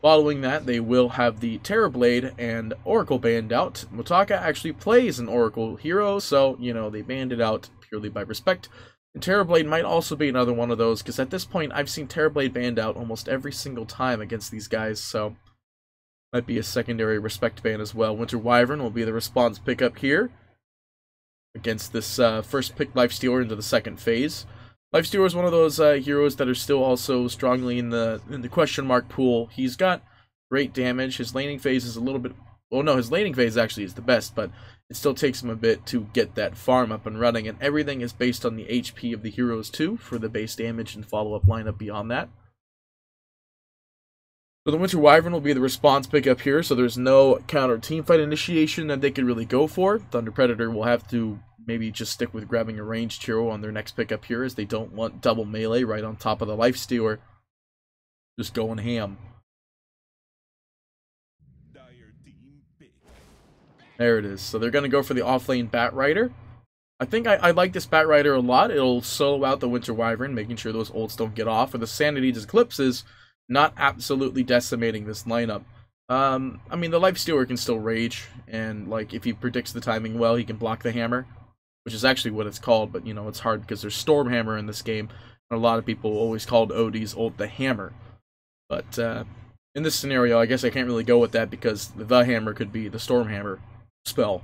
Following that, they will have the Terrorblade and Oracle banned out. Motaka actually plays an Oracle hero, so, you know, they banned it out purely by respect. And Terrorblade might also be another one of those, because at this point, I've seen Terrorblade banned out almost every single time against these guys, so might be a secondary respect ban as well. Winter Wyvern will be the response pickup here against this first pick Lifestealer into the second phase. Lifestealer is one of those heroes that are still also strongly in the question mark pool. He's got great damage. His laning phase is a little bit... Well, no, his laning phase actually is the best, but it still takes him a bit to get that farm up and running, and everything is based on the HP of the heroes too, for the base damage and follow-up lineup beyond that. So the Winter Wyvern will be the response pickup here, so there's no counter teamfight initiation that they could really go for. Thunder Predator will have to maybe just stick with grabbing a ranged hero on their next pickup here, as they don't want double melee right on top of the Lifestealer. Just going ham. There it is. So they're going to go for the offlane Batrider. I think I like this Batrider a lot. It'll solo out the Winter Wyvern, making sure those ults don't get off. Or the Sanity Eclipses, not absolutely decimating this lineup. I mean, the Lifestealer can still rage, and like if he predicts the timing well, he can block the hammer, which is actually what it's called, but you know, it's hard because there's Storm Hammer in this game, and a lot of people always called OD's ult the hammer. But in this scenario, I guess I can't really go with that because the hammer could be the Storm Hammer spell.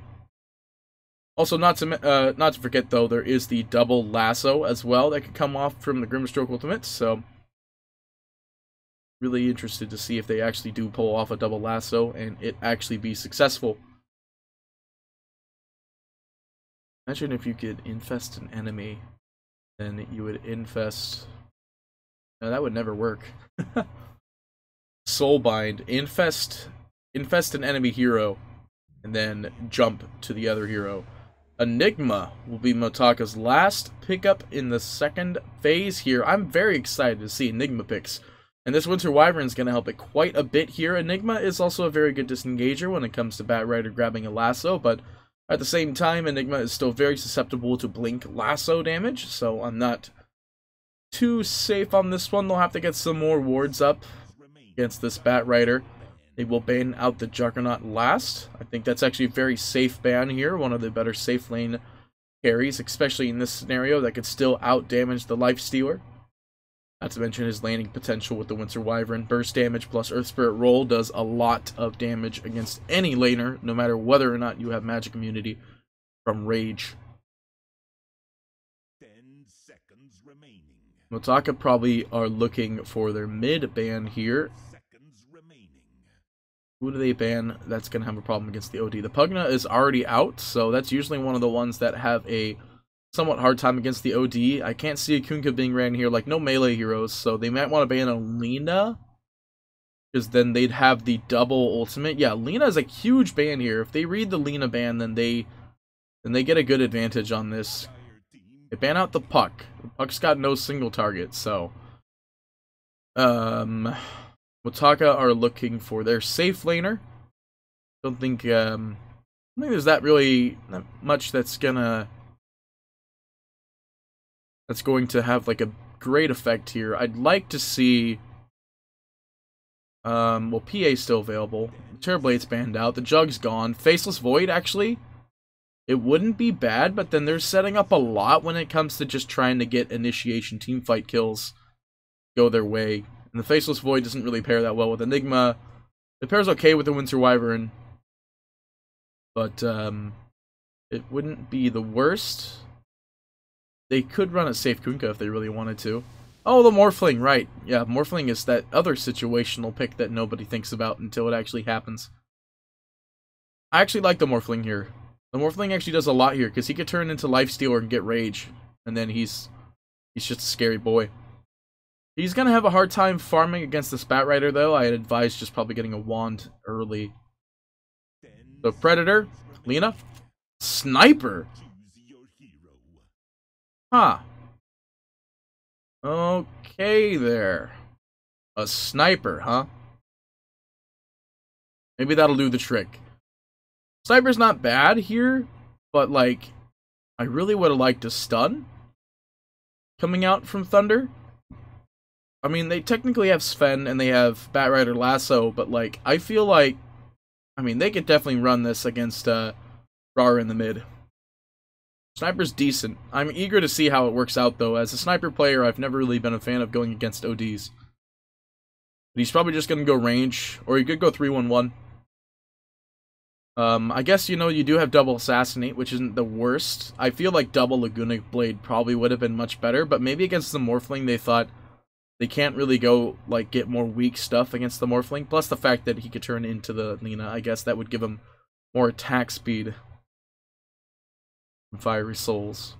Also, not to forget though, there is the double lasso as well that could come off from the Grimstroke ultimate, so really interested to see if they actually do pull off a double lasso and it actually be successful. Imagine if you could infest an enemy, then you would infest... No, that would never work. Soulbind, infest an enemy hero, and then jump to the other hero. Enigma will be Motaka's last pickup in the second phase here. I'm very excited to see Enigma picks. And this Winter Wyvern is going to help it quite a bit here. Enigma is also a very good disengager when it comes to Batrider grabbing a lasso, but at the same time, Enigma is still very susceptible to blink lasso damage, so I'm not too safe on this one. They'll have to get some more wards up against this Batrider. They will ban out the Juggernaut last. I think that's actually a very safe ban here. One of the better safe lane carries, especially in this scenario, that could still out-damage the Lifestealer. Not to mention his laning potential with the Winter Wyvern. Burst damage plus Earth Spirit Roll does a lot of damage against any laner, no matter whether or not you have magic immunity from Rage. 10 seconds remaining. Motaka probably are looking for their mid ban here. Who do they ban that's going to have a problem against the OD? The Pugna is already out, so that's usually one of the ones that have a somewhat hard time against the OD. I can't see a Kunkka being ran here, like no melee heroes, so they might want to ban a Lina, because then they'd have the double ultimate. Yeah, Lina is a huge ban here. If they read the Lina ban, then they get a good advantage on this. They ban out the Puck. The Puck's got no single target, so Motaka are looking for their safe laner. Don't think there's that really not much that's going to have like a great effect here. I'd like to see well, PA's still available. Terrorblade's banned out. The Jug's gone. Faceless Void, actually, it wouldn't be bad, but then they're setting up a lot when it comes to just trying to get initiation teamfight kills go their way. And the Faceless Void doesn't really pair that well with Enigma. It pairs okay with the Winter Wyvern, but it wouldn't be the worst. They could run a safe Kunkka if they really wanted to. Oh, the Morphling, right. Yeah, Morphling is that other situational pick that nobody thinks about until it actually happens. I actually like the Morphling here. The Morphling actually does a lot here, because he could turn into Lifestealer and get Rage, and then he's just a scary boy. He's going to have a hard time farming against this Batrider, though. I'd advise just probably getting a wand early. So, Predator, Lina, Sniper. Huh. Okay there. A Sniper, huh? Maybe that'll do the trick. Sniper's not bad here, but, like, I really would have liked a stun coming out from Thunder. I mean, they technically have Sven and they have Batrider Lasso, but, like, I feel like, I mean, they could definitely run this against Rar in the mid. Sniper's decent. I'm eager to see how it works out, though. As a sniper player, I've never really been a fan of going against ODs. But he's probably just going to go range, or he could go 3-1-1. I guess, you know, you do have double Assassinate, which isn't the worst. I feel like double Laguna Blade probably would have been much better, but maybe against the Morphling they thought they can't really go, like, get more weak stuff against the Morphling. Plus the fact that he could turn into the Lina, I guess that would give him more attack speed. Fiery Souls.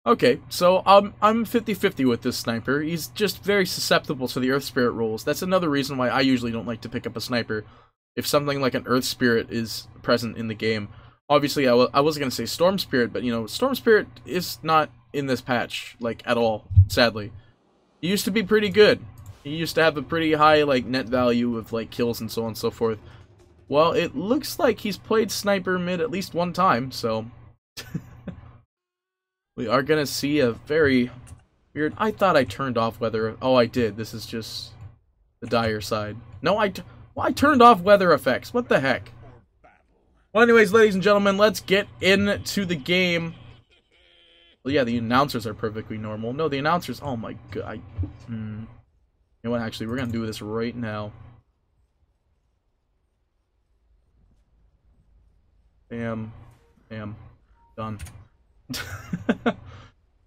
Okay, so I'm 50-50 with this sniper. He's just very susceptible to the Earth Spirit rolls. That's another reason why I usually don't like to pick up a sniper if something like an Earth Spirit is present in the game. Obviously, I was going to say Storm Spirit, but, you know, Storm Spirit is not in this patch, like, at all, sadly. He used to be pretty good. He used to have a pretty high, like, net value of, like, kills and so on and so forth. Well, it looks like he's played Sniper mid at least one time, so... we are going to see a very weird... I thought I turned off weather... Oh, I did. This is just the dire side. No, I turned off weather effects. What the heck? Well, anyways, ladies and gentlemen, let's get into the game. Well, yeah, the announcers are perfectly normal. No, the announcers... Oh, my God. You know what? Actually, we're going to do this right now. Bam. Bam. Done.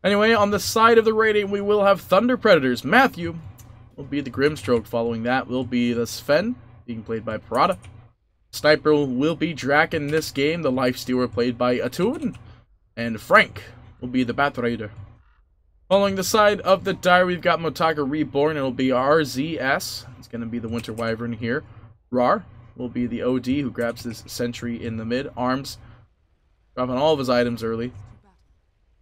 Anyway, on the side of the rating, we will have Thunder Predators. Matthew will be the Grimstroke. Following that will be the Sven, being played by Parada. Sniper will be Drac in this game, the Lifestealer played by Atun. And Frank will be the Batrider. Following the side of the dire, we've got Motocare Reborn. It'll be RZS. It's going to be the Winter Wyvern here. Rar will be the OD who grabs this sentry in the mid. Arms, dropping all of his items early.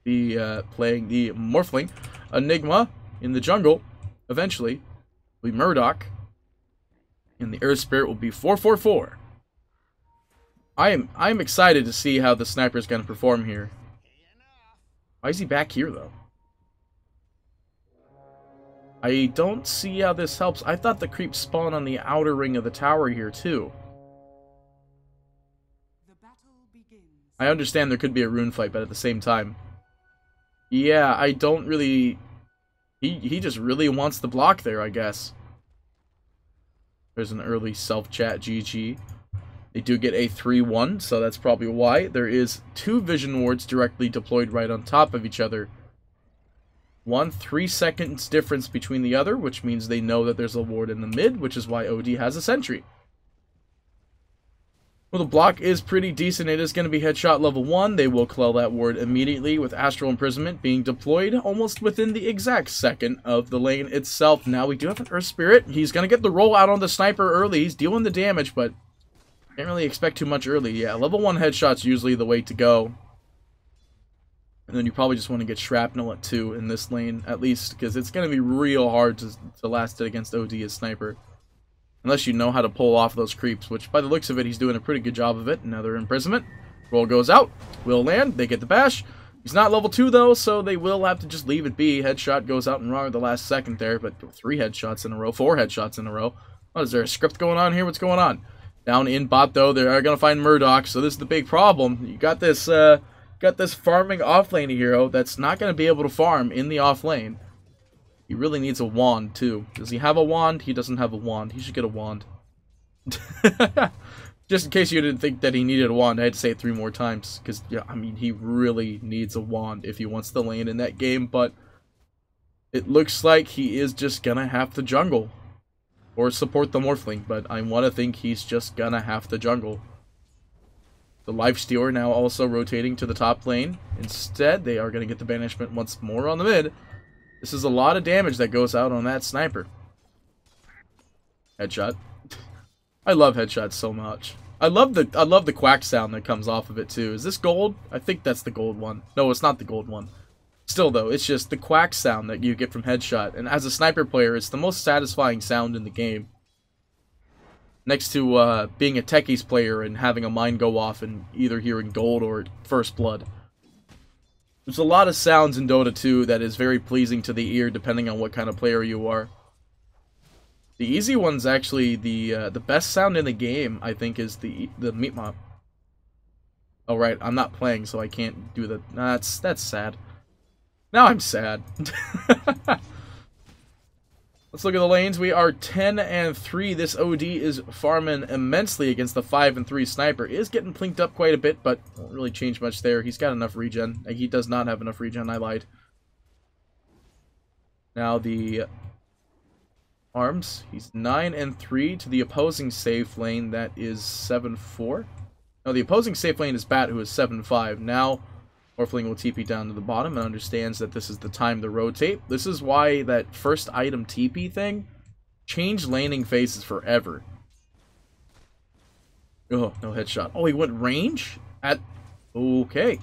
Be playing the Morphling. Enigma in the jungle, eventually, will be Murdoch. And the Earth Spirit will be 444. I'm excited to see how the sniper is going to perform here. Why is he back here, though? I don't see how this helps. I thought the creeps spawn on the outer ring of the tower here, too. I understand there could be a rune fight, but at the same time... Yeah, I don't really... He just really wants the block there, I guess. There's an early self-chat GG. They do get a 3-1, so that's probably why. There is 2 vision wards directly deployed right on top of each other. 3 seconds difference between the other, which means they know that there's a ward in the mid, which is why OD has a sentry. Well, the block is pretty decent. It is going to be headshot level 1. They will clell that ward immediately with Astral Imprisonment being deployed almost within the exact second of the lane itself. Now we do have an Earth Spirit. He's going to get the roll out on the sniper early. He's dealing the damage, but can't really expect too much early. Yeah, level 1 headshot's usually the way to go. And then you probably just want to get Shrapnel at 2 in this lane, at least, because it's going to be real hard to last it against OD as sniper. Unless you know how to pull off those creeps, which by the looks of it, he's doing a pretty good job of it. Another imprisonment. Roll goes out. Will land. They get the bash. He's not level 2 though, so they will have to just leave it be. Headshot goes out and Rar the last second there, but 3 headshots in a row, 4 headshots in a row. What, is there a script going on here? What's going on? Down in bot though, they are going to find Murdoch, so this is the big problem. You got this farming offlane hero that's not going to be able to farm in the offlane. He really needs a wand, too. Does he have a wand? He doesn't have a wand. He should get a wand. Just in case you didn't think that he needed a wand, I had to say it 3 more times. Because, yeah, I mean, he really needs a wand if he wants to lane in that game. But it looks like he is just going to have to jungle. Or support the Morphling. But I want to think he's just going to have to jungle. The Lifestealer now also rotating to the top lane. Instead, they are going to get the banishment once more on the mid. This is a lot of damage that goes out on that sniper. Headshot. I love headshots so much. I love the quack sound that comes off of it too. Is this gold? I think that's the gold one. No, it's not the gold one. Still though, it's just the quack sound that you get from headshot. And as a sniper player, it's the most satisfying sound in the game. Next to being a techies player and having a mine go off and either hearing gold or first blood. There's a lot of sounds in Dota 2 that is very pleasing to the ear depending on what kind of player you are. The easy one's actually the best sound in the game, I think, is the meat mop. Oh right, I'm not playing, so I can't do the. That's sad. Now I'm sad. Let's look at the lanes. We are 10-3. This OD is farming immensely against the 5-3 sniper. Is getting plinked up quite a bit, but won't really change much there. He's got enough regen. He does not have enough regen. I lied. Now the arms. He's 9-3 to the opposing safe lane. That is 7-4. No, the opposing safe lane is Bat, who is 7-5. Now Morphling will TP down to the bottom and understands that this is the time to rotate. This is why that first item TP thing changed laning phases forever. Oh, no headshot. Oh, he went range? Okay.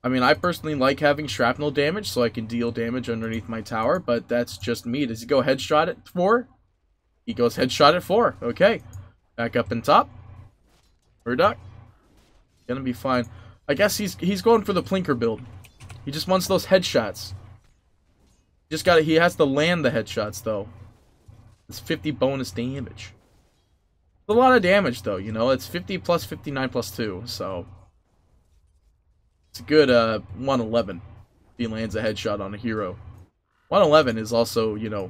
I mean, I personally like having shrapnel damage so I can deal damage underneath my tower, but that's just me. Does he go headshot at 4? He goes headshot at 4. Okay. Back up in top. Murdoch. Gonna be fine. I guess he's going for the plinker build. He just wants those headshots. He has to land the headshots though. It's 50 bonus damage. It's a lot of damage though, you know. It's 50 plus 59 plus 2, so it's a good 111 if he lands a headshot on a hero. 111 is also, you know,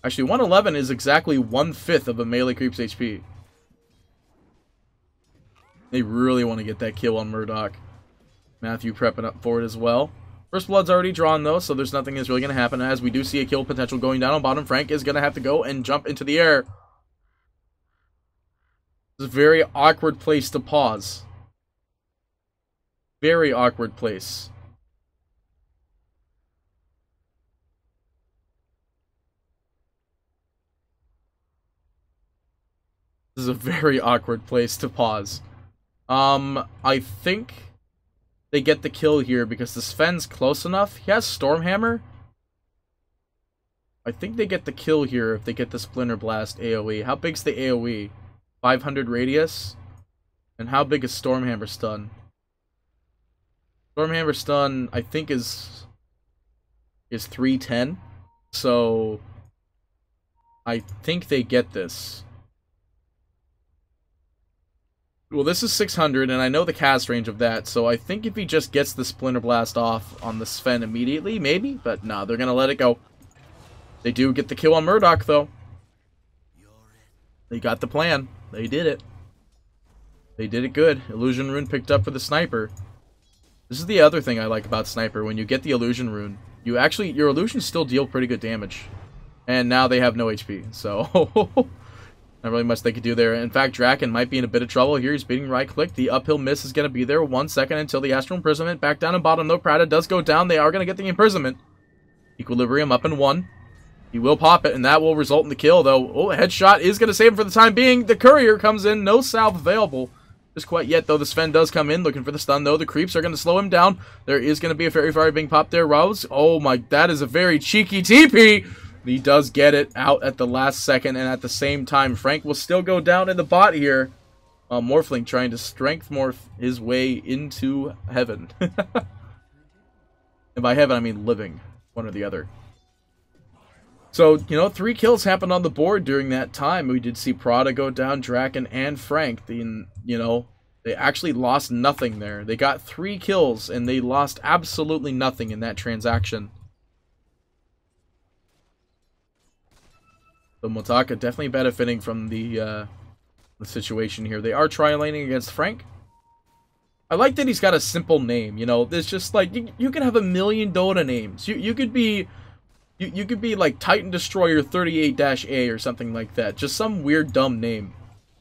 actually 111 is exactly 1/5 of a melee creep's HP. They really want to get that kill on Murdoch. Matthew prepping up for it as well. First blood's already drawn though, so there's nothing that's really going to happen. As we do see a kill potential going down on bottom, Frank is going to have to go and jump into the air. It's a very awkward place to pause. Very awkward place. This is a very awkward place to pause. I think they get the kill here because the Sven's close enough. He has Stormhammer. I think they get the kill here if they get the Splinter Blast AoE. How big's the AoE? 500 radius? And how big is Stormhammer stun? Stormhammer stun, I think, is 310. So I think they get this. Well, this is 600, and I know the cast range of that, so I think if he just gets the Splinter Blast off on the Sven immediately, maybe, but nah, they're gonna let it go. They do get the kill on Murdoch, though. They got the plan. They did it. They did it good. Illusion Rune picked up for the Sniper. This is the other thing I like about Sniper. When you get the Illusion Rune, your illusions still deal pretty good damage. And now they have no HP, so not really much they could do there. In fact, Draken might be in a bit of trouble here. He's beating right click. The uphill miss is going to be there. 1 second until the Astral Imprisonment. Back down and bottom, though. Prada does go down. They are going to get the Imprisonment. Equilibrium up in 1. He will pop it, and that will result in the kill, though. Oh, a headshot is going to save him for the time being. The Courier comes in. No salve available. Just quite yet, though. The Sven does come in looking for the stun, though. The creeps are going to slow him down. There is going to be a very, very big pop there. Rose. Oh, my. That is a very cheeky TP. He does get it out at the last second, and at the same time, Frank will still go down in the bot here. Morphling trying to strength morph his way into heaven. And by heaven, I mean living. One or the other. So, you know, 3 kills happened on the board during that time. We did see Prada go down, Draken, and Frank. You know, they actually lost nothing there. They got 3 kills, and they lost absolutely nothing in that transaction. So Motaka definitely benefiting from the situation here. They are tri-laning against Frank. I like that he's got a simple name. You know, there's just like you can have a million Dota names. You could be like Titan Destroyer 38-A or something like that. Just some weird dumb name.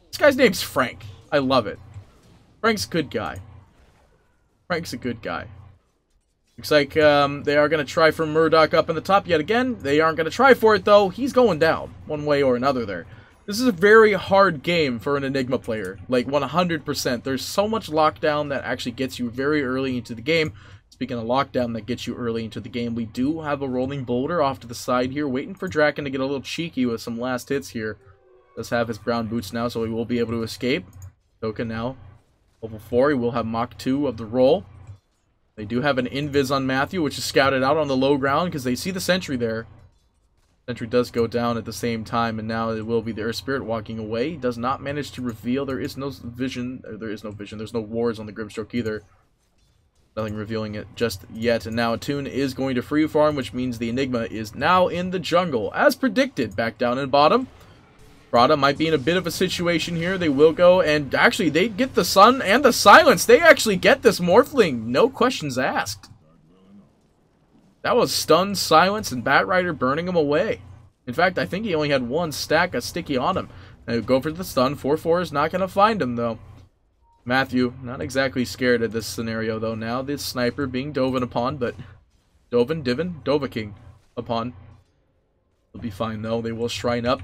This guy's name's Frank. I love it. Frank's a good guy. Frank's a good guy. Looks like they are going to try for Murdoch up in the top yet again. They aren't going to try for it, though. He's going down one way or another there. This is a very hard game for an Enigma player. Like, 100%. There's so much lockdown that actually gets you very early into the game. Speaking of lockdown that gets you early into the game, we do have a rolling boulder off to the side here, waiting for Draken to get a little cheeky with some last hits here. Does have his brown boots now, so he will be able to escape. Token now Level 4, he will have Mach 2 of the roll. They do have an invis on Matthew, which is scouted out on the low ground because they see the sentry there. Sentry does go down at the same time, and now it will be the Earth Spirit walking away. He does not manage to reveal. There is no vision. There's no wards on the Grimstroke either. Nothing revealing it just yet. And now Toon is going to free farm, which means the Enigma is now in the jungle. As predicted, back down in bottom. Prada might be in a bit of a situation here. They will go, and actually they get the Sun and the Silence. They actually get this Morphling. No questions asked. That was Stun, Silence, and Batrider burning him away. In fact, I think he only had one stack of sticky on him. Now go for the stun. 4-4 is not going to find him, though. Matthew, not exactly scared of this scenario, though. Now this sniper being Doven upon, but Dova King upon. He'll be fine, though. They will shrine up.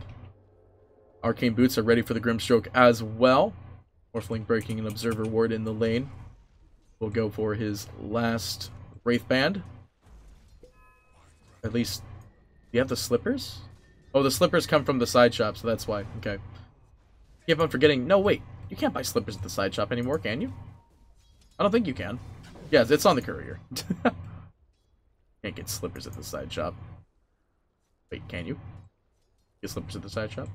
Arcane Boots are ready for the Grimstroke as well. Morphling breaking an Observer Ward in the lane. We'll go for his last Wraith Band. At least, do you have the slippers? Oh, the slippers come from the side shop, so that's why. Okay. Keep on forgetting. No, wait. You can't buy slippers at the side shop anymore, can you? I don't think you can. Yes, it's on the courier. Can't get slippers at the side shop. Wait, can you? Get slippers at the side shop?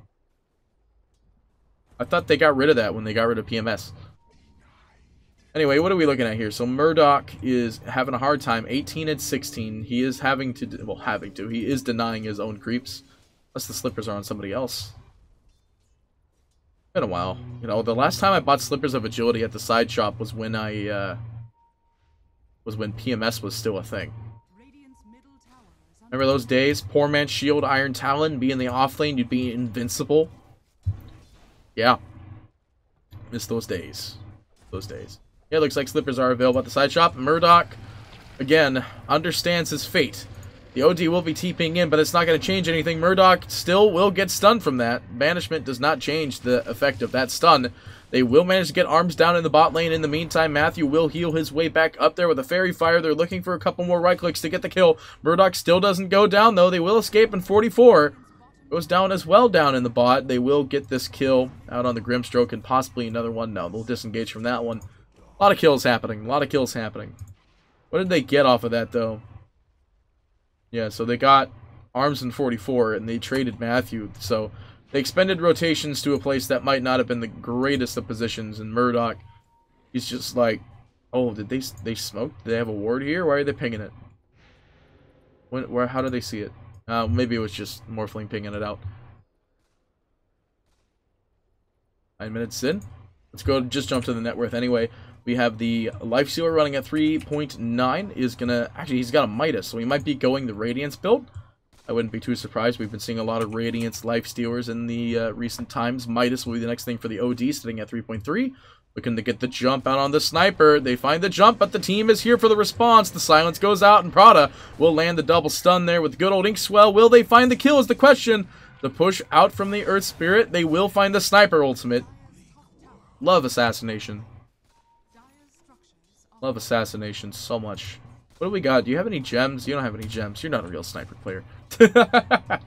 I thought they got rid of that when they got rid of PMS. Anyway, what are we looking at here? So Murdoch is having a hard time. 18 and 16. He is having to... Well, he is denying his own creeps. Unless the slippers are on somebody else. Been a while. You know, the last time I bought slippers of agility at the side shop was when when PMS was still a thing. Remember those days? Poor man's shield, Iron Talon, be in the off lane, you'd be invincible. Yeah. Miss those days. Those days. Yeah, looks like slippers are available at the side shop. Murdoch, again, understands his fate. The OD will be TPing in, but it's not going to change anything. Murdoch still will get stunned from that. Banishment does not change the effect of that stun. They will manage to get arms down in the bot lane. In the meantime, Matthew will heal his way back up there with a Fairy Fire. They're looking for a couple more right clicks to get the kill. Murdoch still doesn't go down, though. They will escape, and 44 goes down as well down in the bot. They will get this kill out on the Grimstroke and possibly another one. No, they'll disengage from that one. A lot of kills happening. A lot of kills happening. What did they get off of that, though? Yeah, so they got arms in 44, and they traded Matthew. So they expended rotations to a place that might not have been the greatest of positions. And Murdoch, he's just like, oh, did they smoke? Did they have a ward here? Why are they pinging it? How do they see it? Maybe it was just Morphling pinging it out. 9 minutes in. Let's go just jump to the net worth anyway. We have the Lifestealer running at 3.9. Is gonna actually he's got a Midas, so he might be going the Radiance build. I wouldn't be too surprised. We've been seeing a lot of Radiance Lifestealers in the recent times. Midas will be the next thing for the OD, sitting at 3.3. Looking to get the jump out on the sniper. They find the jump, but the team is here for the response. The silence goes out, and Prada will land the double stun there with good old Inkswell. Will they find the kill is the question. The push out from the Earth Spirit. They will find the sniper ultimate. Love assassination. Love assassination so much. What do we got? Do you have any gems? You don't have any gems. You're not a real sniper player. You gotta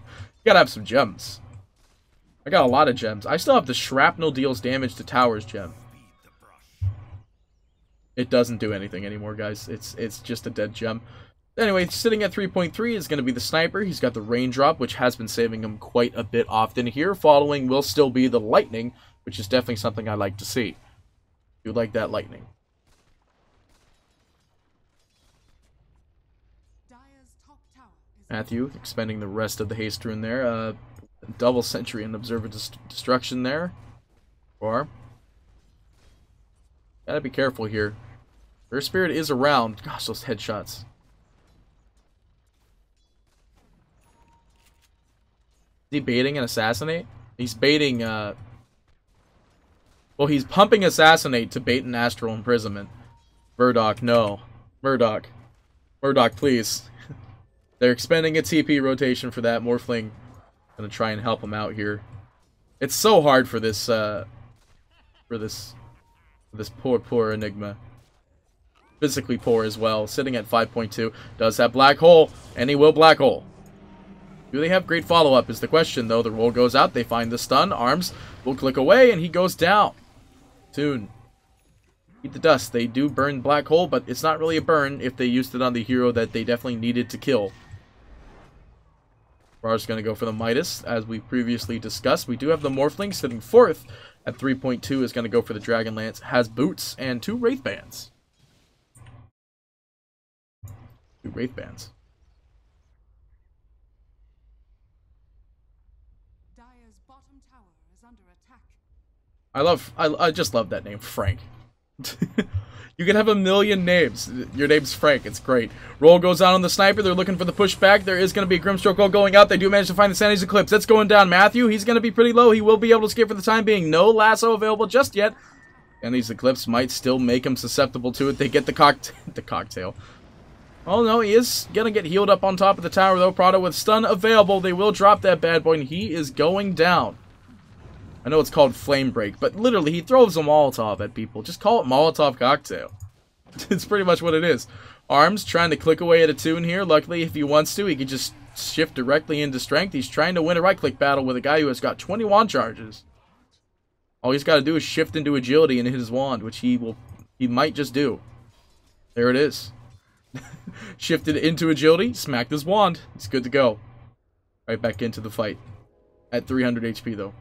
have some gems. I got a lot of gems. I still have the shrapnel deals damage to towers gem. It doesn't do anything anymore, guys. It's just a dead gem. Anyway, sitting at 3.3 is going to be the sniper. He's got the raindrop, which has been saving him quite a bit often here. Following will still be the lightning, which is definitely something I like to see. You like that lightning. Matthew expending the rest of the haste rune there. Double sentry and observer destruction there. Or gotta be careful here. Their spirit is around. Gosh, those headshots. Is he baiting an assassinate? He's baiting well, he's pumping assassinate to bait an astral imprisonment. Murdoch, no. Murdoch. Murdoch, please. They're expending a TP rotation for that. Morphling gonna try and help him out here. It's so hard for this this poor Enigma. Physically poor as well. Sitting at 5.2. Does have black hole, and he will black hole. Do they have great follow-up is the question, though. The roll goes out. They find the stun. Arms will click away, and he goes down. Toon Eat the dust. They do burn Black Hole, but it's not really a burn if they used it on the hero that they definitely needed to kill. Rar's going to go for the Midas, as we previously discussed. We do have the Morphling sitting 4th at 3.2, is going to go for the Dragon Lance. Has boots and 2 Wraith Bands. 2 Wraith Bands. Dire's bottom tower is under attack. I just love that name, Frank. You can have a million names. Your name's Frank. It's great. Roll goes out on the sniper. They're looking for the pushback. There is going to be a Grimstroke roll going out. They do manage to find the Sanity's Eclipse. That's going down. Matthew, he's going to be pretty low. He will be able to skip for the time being. No lasso available just yet. And these Eclipse might still make him susceptible to it. They get the cocktail. Oh no, he is going to get healed up on top of the tower though. Prado with stun available. They will drop that bad boy and he is going down. I know it's called Flame Break, but literally he throws a Molotov at people. Just call it Molotov Cocktail. It's pretty much what it is. Arms trying to click away at a tune here. Luckily, if he wants to, he can just shift directly into strength. He's trying to win a right-click battle with a guy who has got 20 wand charges. All he's got to do is shift into agility and hit his wand, which he might just do. There it is. Shifted into agility, smacked his wand. It's good to go. Right back into the fight. At 300 HP, though.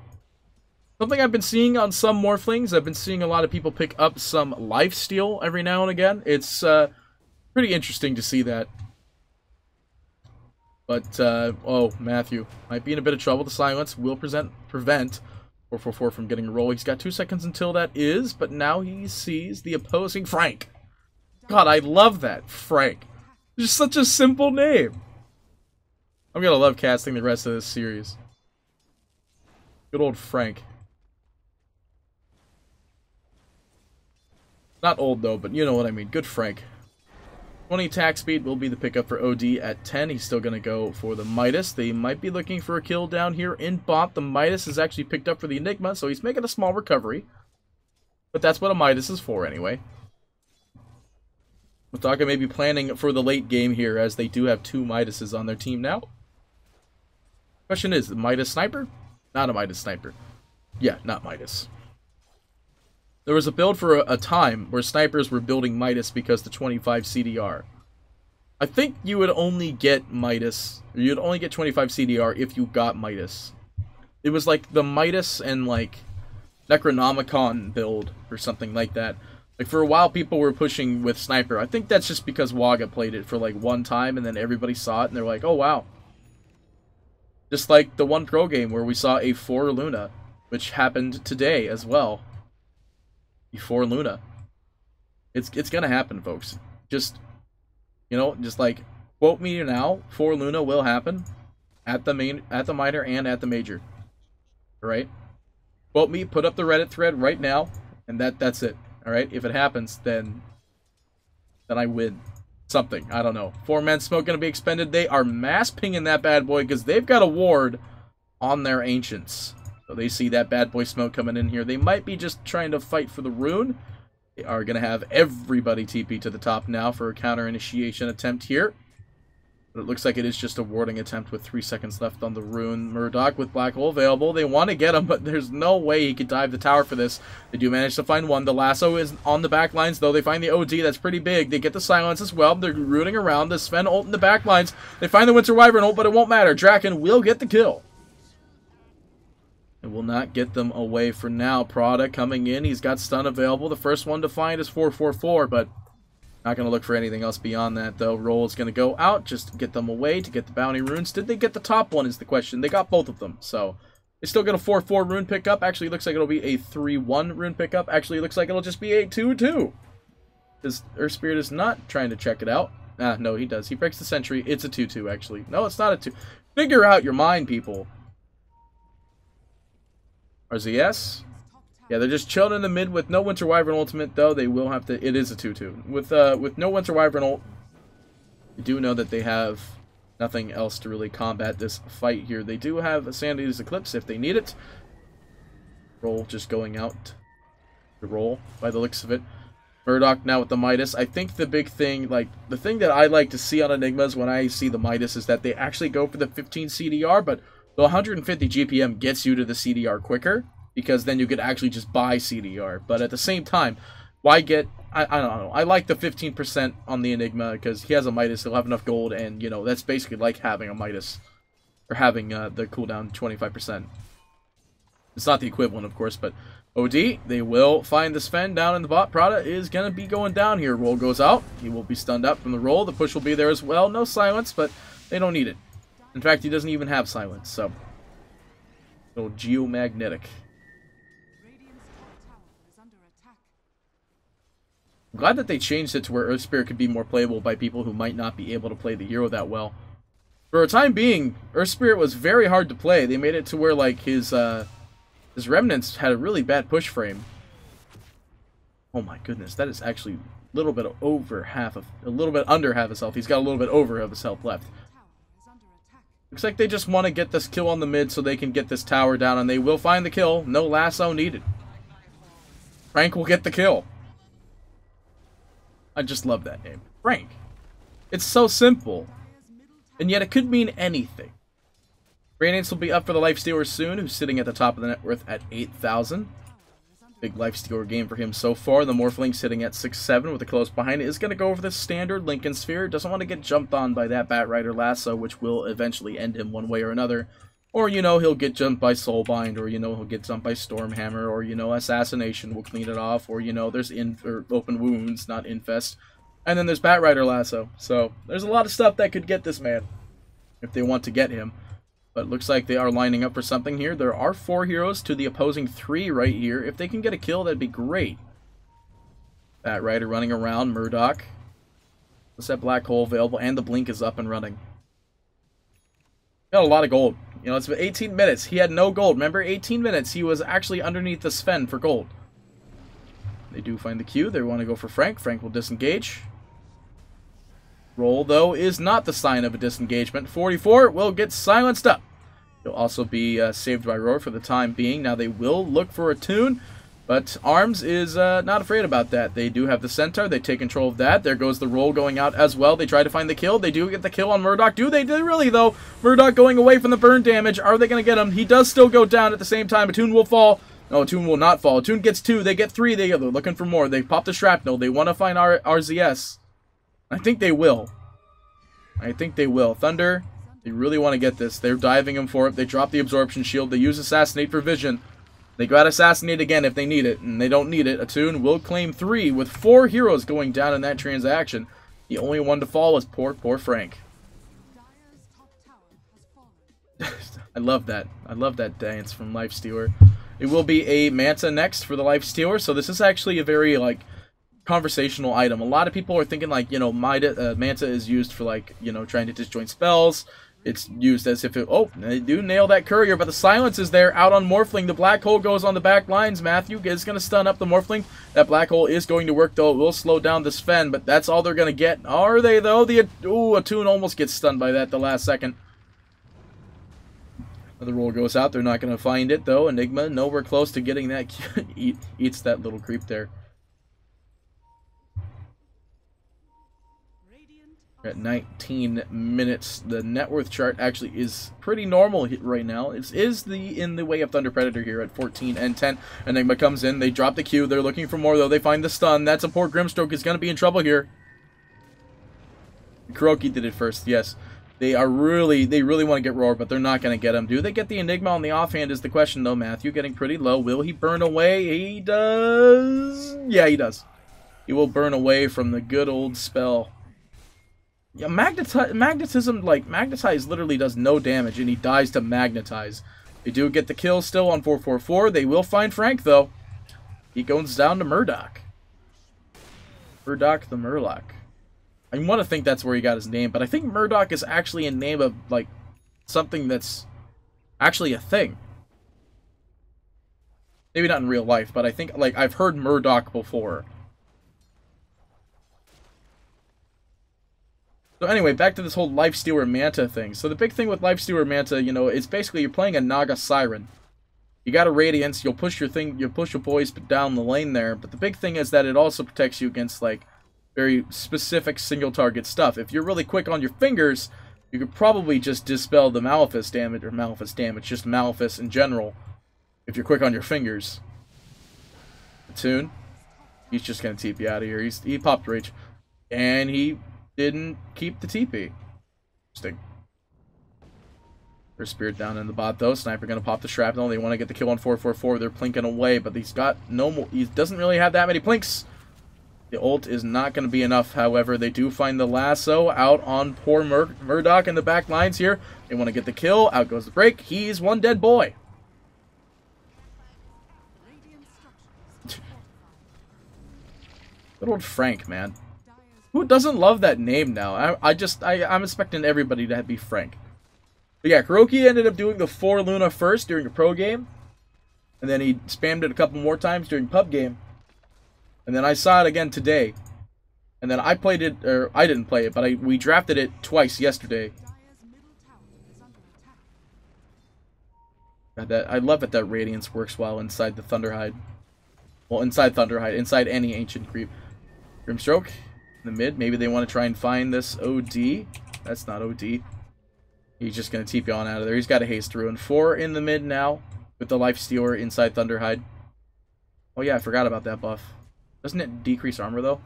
Something I've been seeing on some Morphlings, I've been seeing a lot of people pick up some lifesteal every now and again. It's pretty interesting to see that. But, oh, Matthew might be in a bit of trouble. The silence will prevent 444 from getting a roll. He's got 2 seconds until that is, but now he sees the opposing Frank. God, I love that, Frank. Just such a simple name. I'm gonna love casting the rest of this series. Good old Frank. Not old, though, but you know what I mean. Good Frank. 20 attack speed will be the pickup for OD at 10. He's still going to go for the Midas. They might be looking for a kill down here in bot. The Midas is actually picked up for the Enigma, so he's making a small recovery. But that's what a Midas is for, anyway. Motaka may be planning for the late game here, as they do have 2 Midases on their team now. Question is, the Midas Sniper? Not a Midas Sniper. Yeah, not Midas. There was a build for a time where snipers were building Midas because the 25 CDR. I think you would only get Midas, or you'd only get 25 CDR if you got Midas. It was like the Midas and like Necronomicon build or something like that. Like for a while people were pushing with Sniper. I think that's just because Waga played it for like one time and then everybody saw it and they're like, oh wow. Just like the one pro game where we saw a 4 Luna, which happened today as well. Before Luna. It's gonna happen, folks. Just, you know, just like, quote me now, 4 Luna will happen at the minor and at the major. Alright? Quote me, put up the Reddit thread right now, and that's it. Alright? If it happens, then I win. Something. I don't know. 4-man smoke gonna be expended. They are mass pinging that bad boy because they've got a ward on their ancients. So they see that bad boy smoke coming in here. They might be just trying to fight for the rune. They are going to have everybody TP to the top now for a counter initiation attempt here. But it looks like it is just a warding attempt with 3 seconds left on the rune. Murdoch with Black Hole available. They want to get him, but there's no way he could dive the tower for this. They do manage to find one. The lasso is on the back lines, though. They find the OD. That's pretty big. They get the silence as well. They're rooting around. The Sven ult in the back lines. They find the Winter Wyvern ult, but it won't matter. Draken will get the kill. It will not get them away for now. Prada coming in. He's got stun available. The first one to find is 444, but not going to look for anything else beyond that, though. Roll is going to go out just to get them away, to get the bounty runes. Did they get the top one is the question. They got both of them, so they still get a 4-4 rune pickup. Actually, it looks like it'll be a 3-1 rune pickup. Actually, it looks like it'll just be a 2-2. Because Earth Spirit is not trying to check it out. Ah, no, he does. He breaks the sentry. It's a 2-2, actually. No, it's not a 2. Figure out your mind, people. RZS. Yeah, they're just chilling in the mid with no Winter Wyvern ultimate, though. They will have to... It is a 2-2. With no Winter Wyvern ult, you do know that they have nothing else to really combat this fight here. They do have a Sanity's Eclipse if they need it. Roll just going out. The roll, by the looks of it. Murdoch now with the Midas. I think the big thing, like, the thing that I like to see on Enigmas when I see the Midas is that they actually go for the 15 CDR, but the 150 GPM gets you to the CDR quicker, because then you could actually just buy CDR. But at the same time, Why get... I don't know. I like the 15% on the Enigma because he has a Midas. He'll have enough gold, and, you know, that's basically like having a Midas. Or having the cooldown 25%. It's not the equivalent, of course, but OD, they will find the Sven down in the bot. Prada is going to be going down here. Roll goes out. He will be stunned up from the roll. The push will be there as well. No silence, but they don't need it. In fact, he doesn't even have silence, so... little geomagnetic. I'm glad that they changed it to where Earth Spirit could be more playable by people who might not be able to play the hero that well. For a time being, Earth Spirit was very hard to play. They made it to where, like, his remnants had a really bad push frame. Oh my goodness, that is actually a little bit over half of, a little bit under half his health. He's got a little bit over of his health left. Looks like they just want to get this kill on the mid so they can get this tower down, and they will find the kill. No lasso needed. Frank will get the kill. I just love that name. Frank. It's so simple. And yet it could mean anything. Radiance will be up for the Lifestealer soon, who's sitting at the top of the net worth at 8,000. Big Lifestealer game for him so far. The Morphling sitting at 6,700 with a close behind it. Is going to go over the standard Lincoln Sphere. Doesn't want to get jumped on by that Batrider Lasso, which will eventually end him one way or another. Or, you know, he'll get jumped by Soulbind, or, you know, he'll get jumped by Stormhammer, or, you know, Assassination will clean it off, or, you know, there's Open Wounds, not Infest. And then there's Batrider Lasso. So, there's a lot of stuff that could get this man, if they want to get him. But it looks like they are lining up for something here. There are 4 heroes to the opposing 3 right here. If they can get a kill, that'd be great. Batrider running around, Murdoch. What's that black hole available? And the blink is up and running. Got a lot of gold. You know, it's been 18 minutes. He had no gold. Remember, 18 minutes. He was actually underneath the Sven for gold. They do find the Q. They want to go for Frank. Frank will disengage. Roll, though, is not the sign of a disengagement. 44 will get silenced up. He'll also be saved by Roar for the time being. Now they will look for a tune, but Arms is not afraid about that. They do have the Centaur. They take control of that. There goes the roll going out as well. They try to find the kill. They do get the kill on Murdoch. Do they really, though? Murdoch going away from the burn damage. Are they going to get him? He does still go down at the same time. A tune will fall. No, a tune will not fall. A tune gets 2. They get 3. They're looking for more. They pop the shrapnel. They want to find RZS. I think they will. I think they will. Thunder, they really want to get this. They're diving him for it. They drop the Absorption Shield. They use Assassinate for vision. They got Assassinate again if they need it, and they don't need it. Attune will claim 3 with 4 heroes going down in that transaction. The only one to fall is poor Frank. I love that. I love that dance from Lifestealer. It will be a Manta next for the Lifestealer, so this is actually a very, like, conversational item. A lot of people are thinking, like, you know, Manta is used for, like, you know, trying to disjoint spells. It's used as if it... Oh, they do nail that courier, but the silence is there out on Morphling. The black hole goes on the back lines. Matthew is going to stun up the Morphling. That black hole is going to work, though. It will slow down the Sven, but that's all they're going to get. Are they, though? Ooh, Attune almost gets stunned by that the last second. The roll goes out. They're not going to find it, though. Enigma, nowhere close to getting that. Eats that little creep there. At 19 minutes, the net worth chart actually is pretty normal right now. It is in the way of Thunder Predator here at 14 and 10. Enigma comes in, they drop the Q, they're looking for more though, they find the stun. That's a poor Grimstroke, is going to be in trouble here. Kuroki did it first, yes. They really want to get Roar, but they're not going to get him. Do they get the Enigma on the offhand is the question though. Matthew getting pretty low. Will he burn away? He does. Yeah, he does. He will burn away from the good old spell. Yeah, magnetism, like, Magnetize literally does no damage, and he dies to Magnetize. They do get the kill still on 444. They will find Frank, though. He goes down to Murdoch. Murdoch the Murloc. I want to think that's where he got his name, but I think Murdoch is actually a name of, like, something that's actually a thing. Maybe not in real life, but I think, like, I've heard Murdoch before. So anyway, back to this whole Lifestealer Manta thing. So the big thing with Lifestealer Manta, you know, it's basically you're playing a Naga Siren. You got a Radiance, you'll push your boys down the lane there, but the big thing is that it also protects you against, like, very specific single target stuff. If you're really quick on your fingers, you could probably just dispel the Malefice damage, just Malefice in general, if you're quick on your fingers. Attune. He's just going to TP out of here. He popped Rage. And he didn't keep the TP. Interesting. There's Spirit down in the bot, though. Sniper going to pop the Shrapnel. They want to get the kill on 444. They're plinking away, but he's got no more. He doesn't really have that many plinks. The ult is not going to be enough. However, they do find the lasso out on poor Murdoch in the back lines here. They want to get the kill. Out goes the break. He's one dead boy. Good old Frank, man. Who doesn't love that name now? I'm expecting everybody to be Frank. But yeah, Kuroki ended up doing the 4 Luna first during a pro game. And then he spammed it a couple more times during pub game. And then I saw it again today. And then I played it, or I didn't play it, but we drafted it twice yesterday. God, I love that Radiance works well inside the Thunderhide. Well, inside Thunderhide, inside any Ancient Creep. Grimstroke in the mid. Maybe they want to try and find this OD. That's not OD. He's just going to TP on out of there. He's got a haste through. And 4 in the mid now with the Life Stealer inside Thunderhide. Oh yeah, I forgot about that buff. Doesn't it decrease armor though?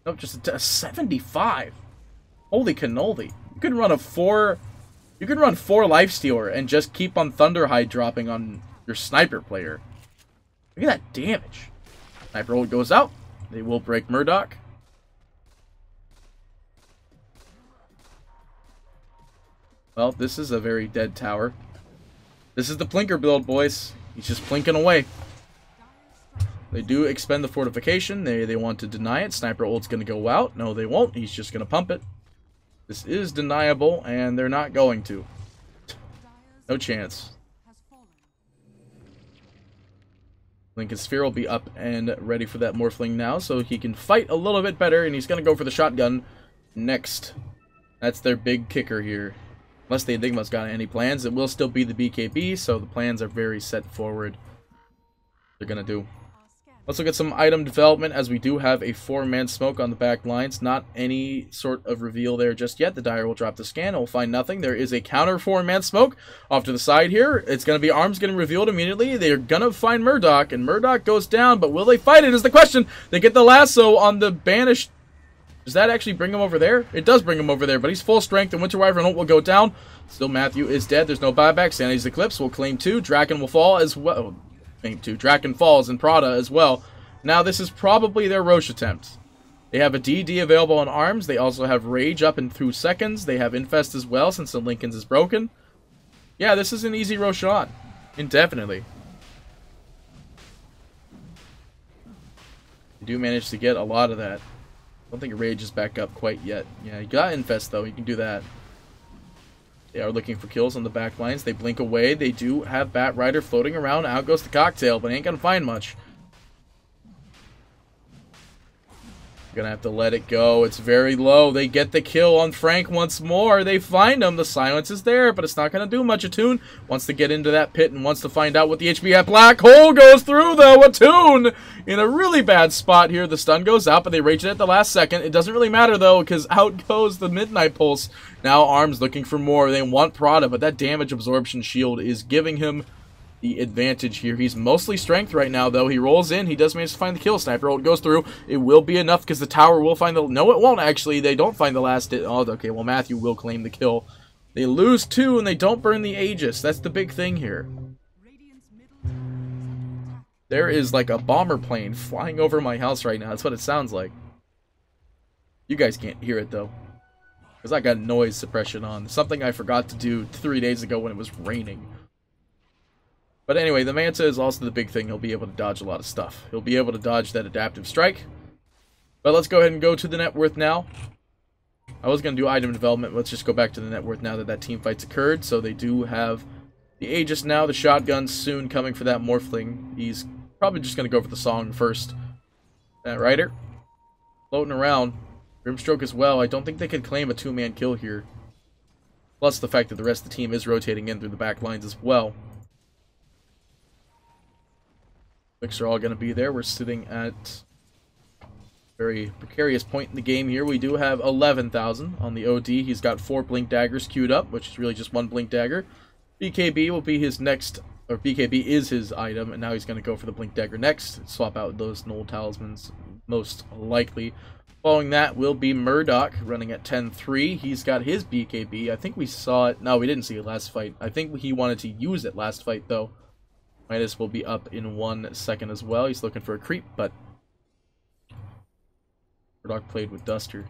Nope, just a 75. Holy cannoli. You can run 4 Life Stealer and just keep on Thunderhide dropping on your sniper player. Look at that damage. Sniper ult goes out. They will break Murdoch. Well, this is a very dead tower. This is the Plinker build, boys. He's just plinking away. They do expend the fortification. They want to deny it. Sniper ult's going to go out. No, they won't. He's just going to pump it. This is deniable, and they're not going to. No chance. Lincoln Sphere will be up and ready for that Morphling now, so he can fight a little bit better, and he's going to go for the shotgun next. That's their big kicker here. Unless the Enigma's got any plans, it will still be the BKB, so the plans are very set forward. They're going to do. Let's look at some item development, as we do have a 4-man smoke on the back lines. Not any sort of reveal there just yet. The Dire will drop the scan and we'll find nothing. There is a counter 4-man smoke off to the side here. It's going to be arms getting revealed immediately. They're going to find Murdoch, and Murdoch goes down, but will they fight it is the question. They get the lasso on the banished. Does that actually bring him over there? It does bring him over there, but he's full strength, and Winter Wyvern ult will go down. Still, Matthew is dead. There's no buyback. Sanity's Eclipse will claim 2. Draken will fall as well. Claim 2. Draken falls and Prada as well. Now, this is probably their Roche attempt. They have a DD available on arms. They also have Rage up and through seconds. They have Infest as well, since the Lincoln's is broken. Yeah, this is an easy Roshan. Indefinitely. You do manage to get a lot of that. I don't think Rage is back up quite yet. Yeah, you got Infest, though. You can do that. They are looking for kills on the back lines. They blink away. They do have Bat Rider floating around. Out goes the Cocktail, but ain't gonna find much. Gonna have to let it go. It's very low. They get the kill on Frank once more. They find him. The silence is there, but it's not gonna do much. Attune wants to get into that pit and wants to find out what the HP at. Black Hole goes through though. Attune in a really bad spot here. The stun goes out, but they rage it at the last second. It doesn't really matter though, because out goes the Midnight Pulse. Now Arms looking for more. They want Prada, but that damage absorption shield is giving him the advantage here. He's mostly strength right now, though. He rolls in. He does manage to find the kill. Sniper ult goes through. It will be enough because the tower will find the... No, it won't, actually. They don't find the last... Oh, okay. Well, Matthew will claim the kill. They lose 2, and they don't burn the Aegis. That's the big thing here. There is like a bomber plane flying over my house right now. That's what it sounds like. You guys can't hear it, though, because I got noise suppression on. Something I forgot to do 3 days ago when it was raining. But anyway, the Manta is also the big thing. He'll be able to dodge a lot of stuff. He'll be able to dodge that adaptive strike. But let's go ahead and go to the net worth now. I was going to do item development. Let's just go back to the net worth now that that team fight's occurred. So they do have the Aegis now. The shotgun soon coming for that Morphling. He's probably just going to go for the Song first. That Rider floating around. Grimstroke as well. I don't think they could claim a 2-man kill here. Plus the fact that the rest of the team is rotating in through the back lines as well. Clicks are all going to be there. We're sitting at a very precarious point in the game here. We do have 11,000 on the OD. He's got 4 Blink Daggers queued up, which is really just 1 Blink Dagger. BKB will be his next, or BKB is his item, and now he's going to go for the Blink Dagger next. Swap out those Null Talismans. most likely. Following that will be Murdoch, running at 10-3. He's got his BKB. I think we saw it. No, we didn't see it last fight. I think he wanted to use it last fight, though. Midas will be up in 1 second as well. He's looking for a creep, but Murdoch played with Duster.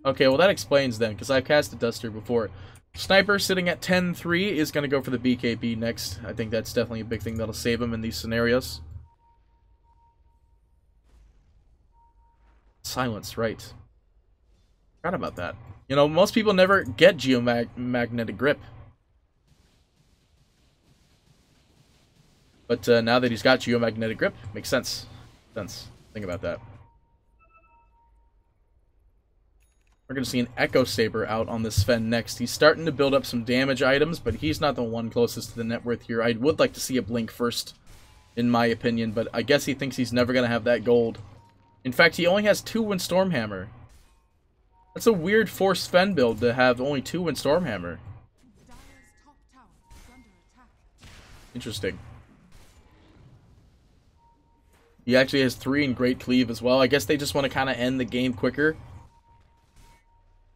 Okay, well that explains then, because I've casted Duster before. Sniper sitting at 10-3 is going to go for the BKB next. I think that's definitely a big thing that'll save him in these scenarios. Silence, right. Forgot about that. You know, most people never get geomagnetic grip. But now that he's got geomagnetic grip, makes sense. Think about that. We're going to see an Echo Saber out on this Sven next. He's starting to build up some damage items, but he's not the one closest to the net worth here. I would like to see a Blink first, in my opinion, but I guess he thinks he's never going to have that gold. In fact, he only has 2 in Stormhammer. That's a weird Force Sven build to have only 2 in Stormhammer. Interesting. He actually has 3 in Great Cleave as well. I guess they just want to kind of end the game quicker.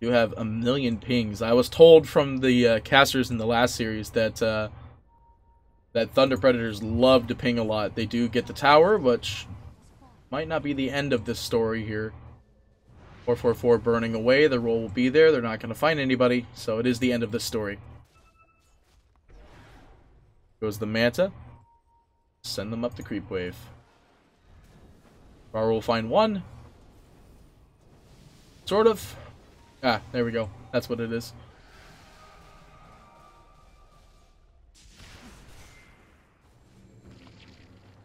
You have 1,000,000 pings. I was told from the casters in the last series that that Thunder Predators love to ping a lot. They do get the tower, which might not be the end of this story here. 444 burning away. The roll will be there. They're not going to find anybody, so it is the end of this story. Goes the Manta. Send them up the creep wave. Bar will find 1. Sort of. Ah, there we go. That's what it is.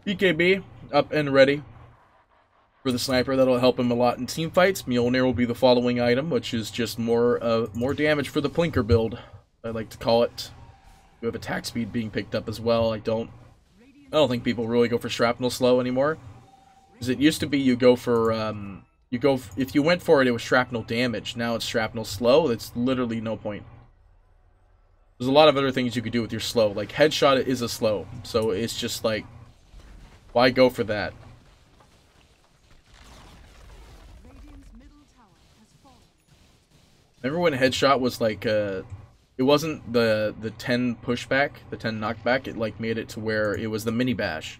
BKB up and ready for the sniper. That'll help him a lot in team fights. Mjolnir will be the following item, which is just more damage for the Plinker build, I like to call it. You have attack speed being picked up as well. I don't think people really go for shrapnel slow anymore. Because it used to be you go for if you went for it, it was shrapnel damage. Now it's shrapnel slow. It's literally no point. There's a lot of other things you could do with your slow. Like, headshot is a slow. So it's just like, why go for that? Remember when headshot was like, it wasn't the 10 pushback, the 10 knockback. It like made it to where it was the mini bash.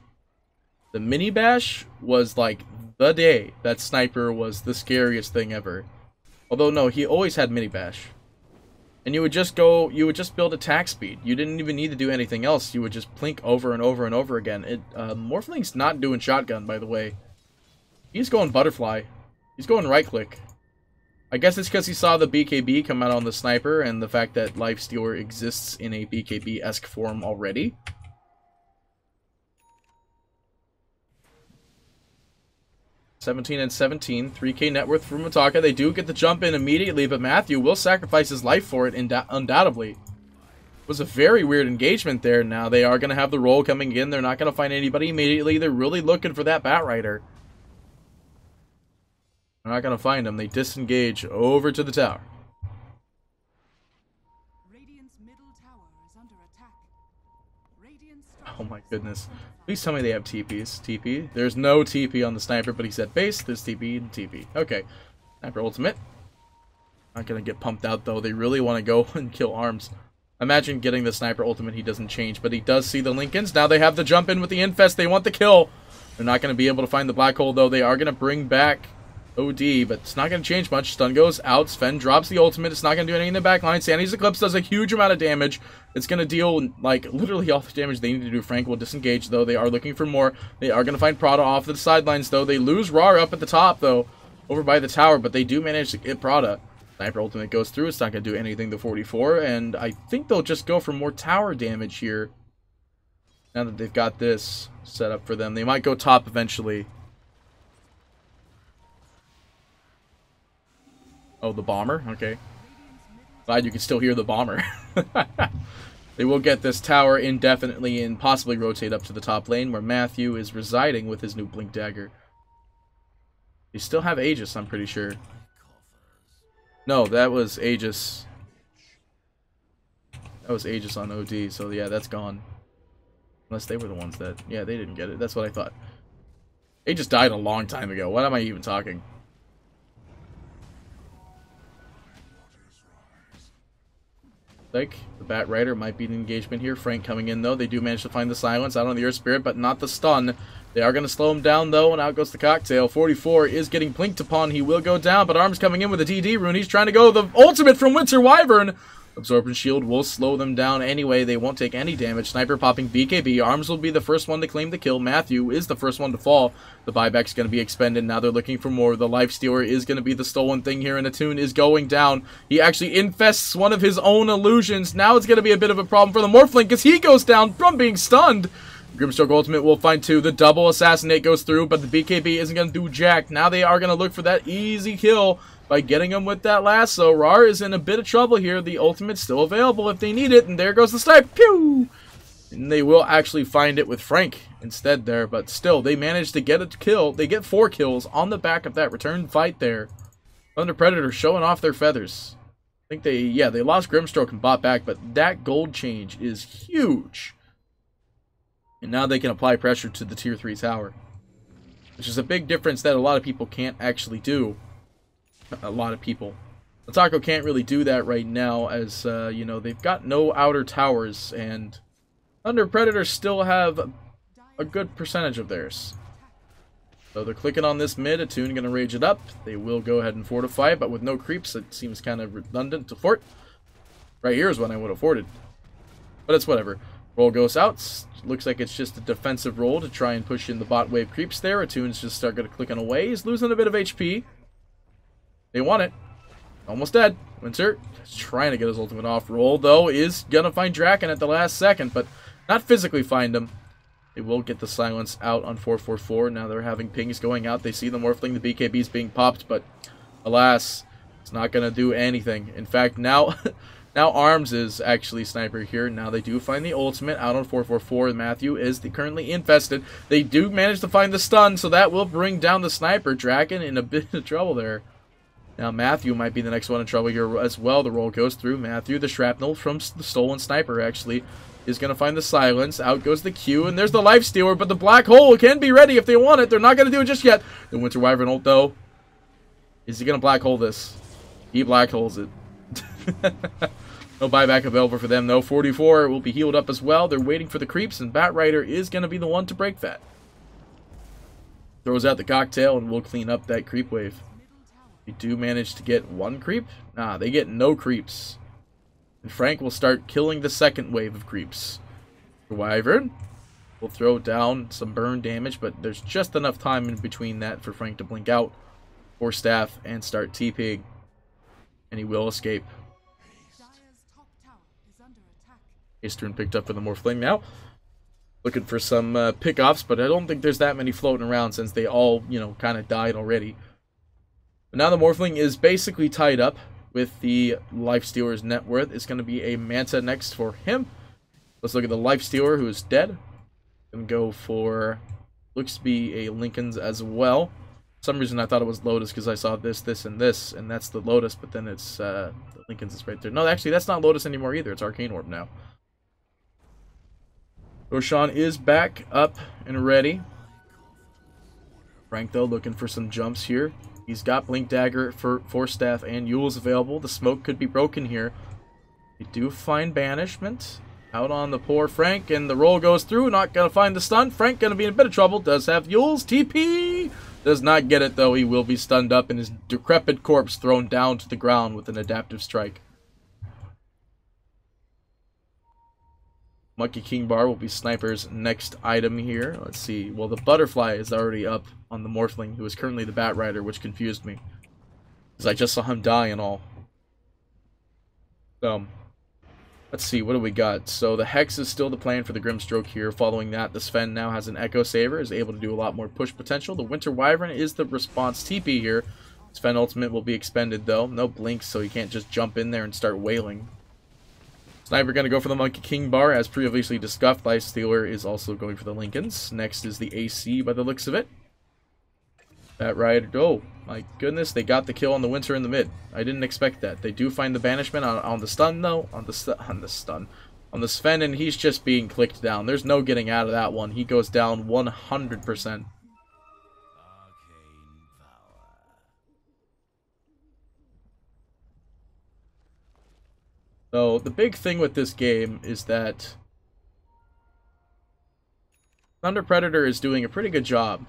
The mini bash was like the day that sniper was the scariest thing ever. Although no, he always had mini bash. And you would just build attack speed. You didn't even need to do anything else. You would just plink over and over and over again. Morphling's not doing shotgun, by the way. He's going butterfly. He's going right click. I guess it's because he saw the BKB come out on the sniper and the fact that Lifestealer exists in a BKB-esque form already. 17 and 17, 3k net worth from Motaka. They do get the jump in immediately, but Matthew will sacrifice his life for it undoubtedly. It was a very weird engagement there. Now they are going to have the roll coming in. They're not going to find anybody immediately. They're really looking for that Batrider. They're not going to find him. They disengage over to the tower. Radiant's middle tower is under attack. Oh my goodness. Please tell me they have TPs. TP? There's no TP on the sniper, but he said base. There's TP and TP. Okay. Sniper ultimate. Not going to get pumped out, though. They really want to go and kill arms. Imagine getting the sniper ultimate. He doesn't change, but he does see the Lincolns. Now they have the jump in with the infest. They want the kill. They're not going to be able to find the black hole, though. They are going to bring back OD, but it's not going to change much. Stun goes out. Sven drops the ultimate. It's not going to do anything in the backline. Sandy's Eclipse does a huge amount of damage. It's going to deal, like, literally all the damage they need to do. Frank will disengage, though. They are looking for more. They are going to find Prada off the sidelines, though. They lose Rar up at the top, though, over by the tower, but they do manage to get Prada. Sniper ultimate goes through. It's not going to do anything to 44, and I think they'll just go for more tower damage here. Now that they've got this set up for them. They might go top eventually. Oh, the bomber? Okay. Glad you can still hear the bomber. They will get this tower indefinitely and possibly rotate up to the top lane where Matthew is residing with his new Blink Dagger. They still have Aegis, I'm pretty sure. No, that was Aegis. That was Aegis on OD, so yeah, that's gone. Unless they were the ones that... Yeah, they didn't get it. That's what I thought. They just died a long time ago. What am I even talking? Like, the Bat Rider might be an engagement here. Frank coming in, though. They do manage to find the silence out on the Earth Spirit, but not the stun. They are going to slow him down, though, and out goes the Cocktail. 44 is getting blinked upon. He will go down, but Arms coming in with a DD rune. He's trying to go the ultimate from Winter Wyvern. Absorption Shield will slow them down anyway. They won't take any damage. Sniper popping BKB. Arms will be the first one to claim the kill. Matthew is the first one to fall. The buyback's going to be expended. Now they're looking for more. The Lifestealer is going to be the stolen thing here, and Attune is going down. He actually infests one of his own illusions. Now it's going to be a bit of a problem for the Morphling because he goes down from being stunned. Grimstroke Ultimate will find 2. The double assassinate goes through, but the BKB isn't going to do jack. Now they are going to look for that easy kill by getting him with that lasso. Rar is in a bit of trouble here. The ultimate's still available if they need it, and there goes the snipe. Pew! And they will actually find it with Frank instead there, but still, they managed to get a kill. They get 4 kills on the back of that return fight there. Thunder Predator showing off their feathers. I think they lost Grimstroke and bought back, but that gold change is huge. And now they can apply pressure to the Tier 3 tower, which is a big difference that a lot of people can't actually do. A lot of people. Motoko can't really do that right now as, you know, they've got no outer towers, and Thunder Predators still have a good percentage of theirs. So they're clicking on this mid. Attune going to rage it up. They will go ahead and fortify it, but with no creeps, it seems kind of redundant to fort. Right here is when I would have forted. But it's whatever. Roll goes out. Looks like it's just a defensive roll to try and push in the bot wave creeps there. Attune's just start going to clicking away. He's losing a bit of HP. They want it. Almost dead. Winter is trying to get his ultimate off. Roll, though, is going to find Draken at the last second, but not physically find him. They will get the silence out on 444. Now they're having pings going out. They see the Morphling. The BKB's being popped, but alas, it's not going to do anything. In fact, now Arms is actually sniper here. Now they do find the ultimate out on 444. Matthew is currently infested. They do manage to find the stun, so that will bring down the sniper. Draken in a bit of trouble there. Now Matthew might be the next one in trouble here as well. The roll goes through. Matthew, the shrapnel from the stolen sniper, actually is going to find the silence. Out goes the Q, and there's the Lifestealer, but the black hole can be ready if they want it. They're not going to do it just yet. The Winter Wyvern ult, though. Is he going to black hole this? He black holes it. No buyback available for them, though. 44 will be healed up as well. They're waiting for the creeps, and Bat Rider is going to be the one to break that. Throws out the Cocktail, and we'll clean up that creep wave. They do manage to get 1 creep. Nah, they get no creeps. And Frank will start killing the second wave of creeps. The Wyvern will throw down some burn damage, but there's just enough time in between that for Frank to blink out for staff and start TPing. And he will escape. Eastern picked up for the Morphling now. Looking for some pickoffs, but I don't think there's that many floating around since they all, you know, kind of died already. But now the Morphling is basically tied up with the Lifestealer's net worth. It's going to be a Manta next for him. Let's look at the Lifestealer, who is dead. Going to go for, looks to be a Lincoln's as well. For some reason I thought it was Lotus because I saw this, and this, and that's the Lotus, but then it's the Lincoln's is right there. No, actually, that's not Lotus anymore either. It's Arcane Orb now. Roshan is back up and ready. Frank, though, looking for some jumps here. He's got Blink Dagger for Staff and Yule's available. The smoke could be broken here. They do find Banishment out on the poor Frank, and the roll goes through. Not going to find the stun. Frank going to be in a bit of trouble. Does have Yule's TP. Does not get it, though. He will be stunned up and his decrepit corpse thrown down to the ground with an adaptive strike. Monkey King Bar will be Sniper's next item here. Let's see. Well, the Butterfly is already up on the Morphling, who is currently the Bat Rider, which confused me, because I just saw him die and all. Let's see. What do we got? So the Hex is still the plan for the Grimstroke here. Following that, the Sven now has an Echo Saver, is able to do a lot more push potential. The Winter Wyvern is the response TP here. Sven Ultimate will be expended, though. No blinks, so he can't just jump in there and start wailing. Sniper going to go for the Monkey King Bar, as previously discussed. Lifestealer is also going for the Lincolns. Next is the AC by the looks of it. That Rider, oh my goodness, they got the kill on the Winter in the mid. I didn't expect that. They do find the Banishment on the stun, though. On the Sven, and he's just being clicked down. There's no getting out of that one. He goes down 100%. So the big thing with this game is that Thunder Predator is doing a pretty good job,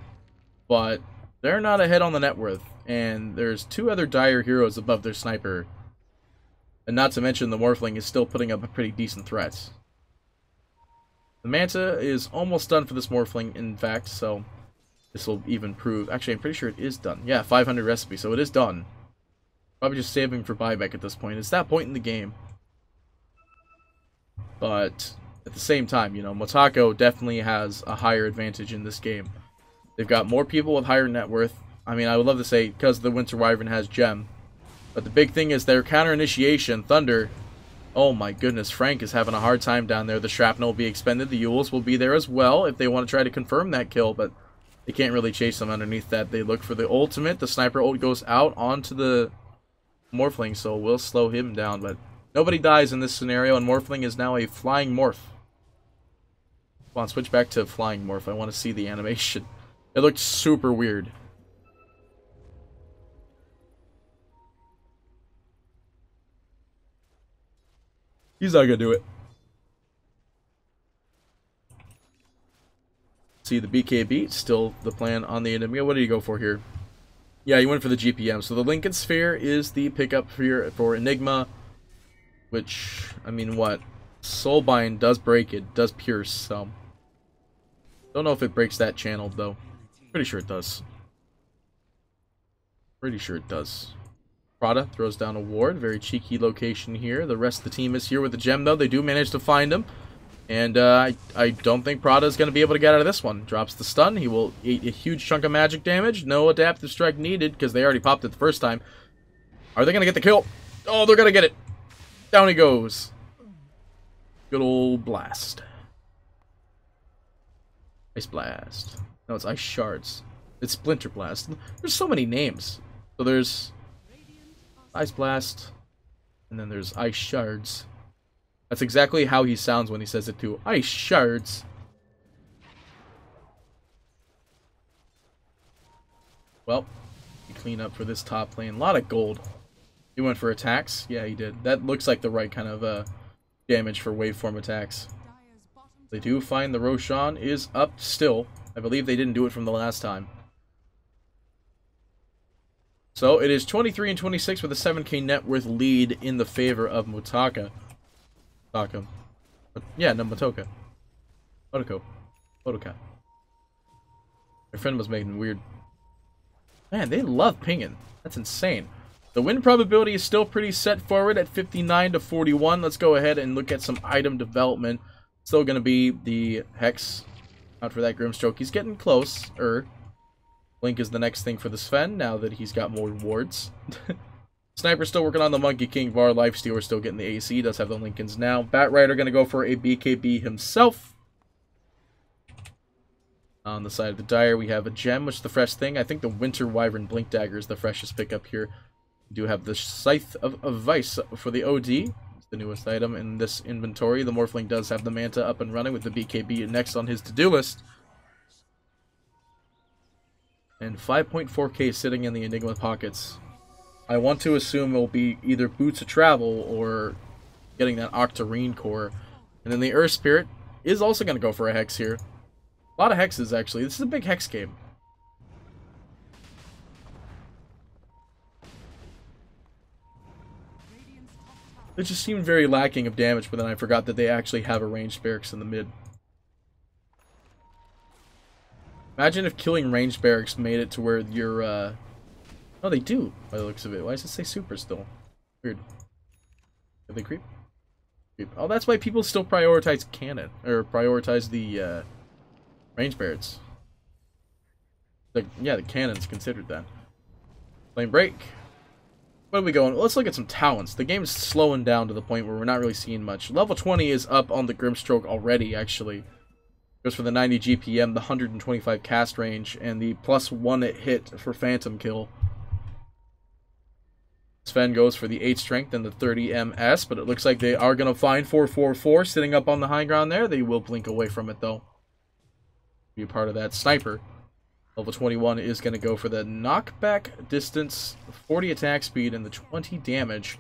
but they're not ahead on the net worth, and there's two other dire heroes above their sniper. And not to mention the Morphling is still putting up a pretty decent threat. The Manta is almost done for this Morphling, in fact, so this will even prove... Actually, I'm pretty sure it is done. Yeah, 500 recipe, so it is done. Probably just saving for buyback at this point. It's that point in the game. But at the same time, you know, Motoko definitely has a higher advantage in this game. They've got more people with higher net worth. I mean, I would love to say because the Winter Wyvern has Gem. But the big thing is their counter initiation, Thunder. Oh my goodness, Frank is having a hard time down there. The Shrapnel will be expended. The Yules will be there as well if they want to try to confirm that kill. But they can't really chase them underneath that. They look for the ultimate. The Sniper ult goes out onto the Morphling, so we'll slow him down. But nobody dies in this scenario, and Morphling is now a flying morph. Come on, switch back to flying morph. I want to see the animation. It looked super weird. He's not gonna do it. See the BKB, still the plan on the enemy. What do you go for here? Yeah, you went for the GPM. So the Lincoln Sphere is the pickup here for Enigma. Which, I mean, what? Soulbind does break it, does pierce, so... Don't know if it breaks that channel, though. Pretty sure it does. Pretty sure it does. Prada throws down a ward. Very cheeky location here. The rest of the team is here with the gem, though. They do manage to find him. And I don't think Prada is going to be able to get out of this one. Drops the stun. He will eat a huge chunk of magic damage. No adaptive strike needed because they already popped it the first time. Are they going to get the kill? Oh, they're going to get it. Down he goes. Good old blast. Ice blast. No, it's ice shards. It's splinter blast. There's so many names. So there's ice blast, and then there's ice shards. That's exactly how he sounds when he says it too. Ice shards. Well, we clean up for this top lane. A lot of gold. He went for attacks. Yeah, he did. That looks like the right kind of damage for waveform attacks. They do find the Roshan is up still. I believe they didn't do it from the last time. So it is 23 and 26 with a 7k net worth lead in the favor of Motaka. Yeah, no, Motoko. Motoko. My friend was making weird... Man, they love pinging. That's insane. The win probability is still pretty set forward at 59 to 41. Let's go ahead and look at some item development. Still going to be the Hex. Out for that Grimstroke. He's getting close. Blink is the next thing for the Sven, now that he's got more wards. Sniper's still working on the Monkey King. Var Lifestealer still getting the AC. He does have the Lincolns now. Batrider going to go for a BKB himself. On the side of the Dire, we have a Gem, which is the fresh thing. I think the Winter Wyvern Blink Dagger is the freshest pickup here. We do have the Scythe of Vice for the OD. It's the newest item in this inventory. The Morphling does have the Manta up and running with the BKB next on his to-do list. And 5.4k sitting in the Enigma pockets. I want to assume it will be either Boots of Travel or getting that Octarine core. And then the Earth Spirit is also going to go for a Hex here. A lot of Hexes, actually. This is a big Hex game. It just seemed very lacking of damage, but then I forgot that they actually have a ranged barracks in the mid. Imagine if killing ranged barracks made it to where you're, Oh, they do, by the looks of it. Why does it say super still? Weird. Did they creep? Creep. Oh, that's why people still prioritize cannon. Or prioritize the, ranged barracks. Yeah, the cannon's considered that. Flame break. Where are we going? Let's look at some talents. The game's slowing down to the point where we're not really seeing much. Level 20 is up on the Grimstroke already, actually. Goes for the 90 GPM, the 125 cast range, and the +1 hit for Phantom Kill. Sven goes for the 8 strength and the 30 MS, but it looks like they are going to find 444 sitting up on the high ground there. They will blink away from it, though. Be a part of that. Sniper, level 21, is going to go for the knockback distance, 40 attack speed, and the 20 damage.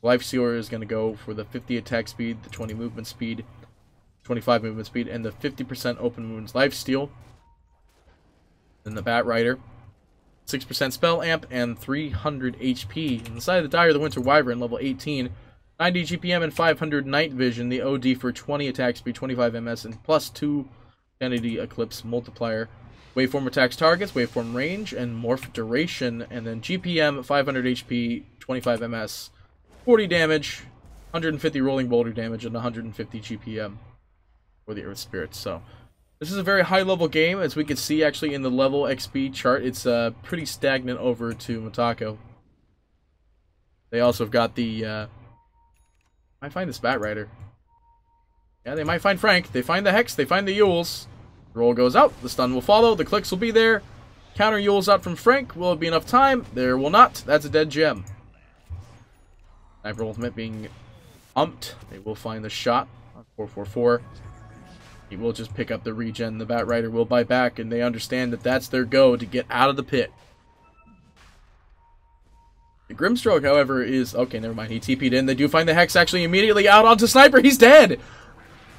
Lifestealer is going to go for the 50 attack speed, the 20 movement speed, 25 movement speed, and the 50% open wounds lifesteal. Then the Bat Rider, 6% spell amp, and 300 HP. Inside the Dire, the Winter Wyvern, level 18, 90 GPM and 500 night vision. The OD for 20 attack speed, 25 MS, and plus 2 Identity Eclipse multiplier. Waveform attacks targets, waveform range, and morph duration. And then GPM, 500 HP, 25 MS, 40 damage, 150 rolling boulder damage, and 150 GPM for the Earth Spirits. So this is a very high level game, as we can see actually in the level XP chart. It's pretty stagnant over to Motoko. They also have got the might find this Bat Rider. Yeah, they might find Frank. They find the Hex, they find the Yules. The roll goes out, the stun will follow, the clicks will be there. Counter Yules out from Frank. Will it be enough time? There will not. That's a dead gem. Sniper ultimate being umped. They will find the shot on 444. He will just pick up the regen. The Bat Rider will buy back, and they understand that that's their go to get out of the pit. The Grimstroke, however, is... Okay, never mind. He TP'd in. They do find the Hex actually immediately out onto Sniper. He's dead!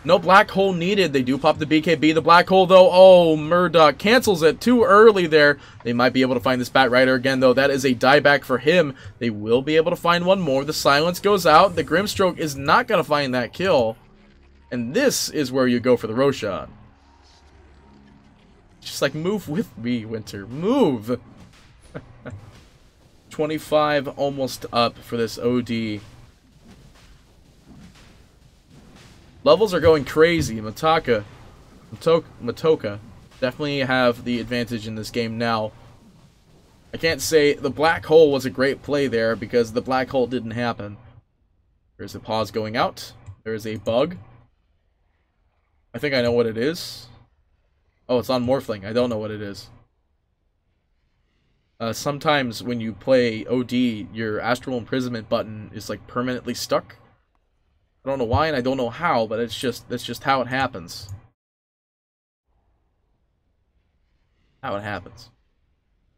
No black hole needed. They do pop the BKB. The black hole, though, oh, Murdoch cancels it too early there. They might be able to find this Bat Rider again, though. That is a dieback for him. They will be able to find one more. The silence goes out. The Grimstroke is not going to find that kill. And this is where you go for the Roshan. Just like, move with me, Winter. Move! 25 almost up for this OD. Levels are going crazy. Motoko definitely have the advantage in this game now. I can't say the black hole was a great play there, because the black hole didn't happen. There's a pause going out. There's a bug. I think I know what it is. Oh, it's on Morphling. I don't know what it is. Sometimes when you play OD, your Astral Imprisonment button is like permanently stuck. I don't know why and I don't know how, but that's just how it happens. How it happens.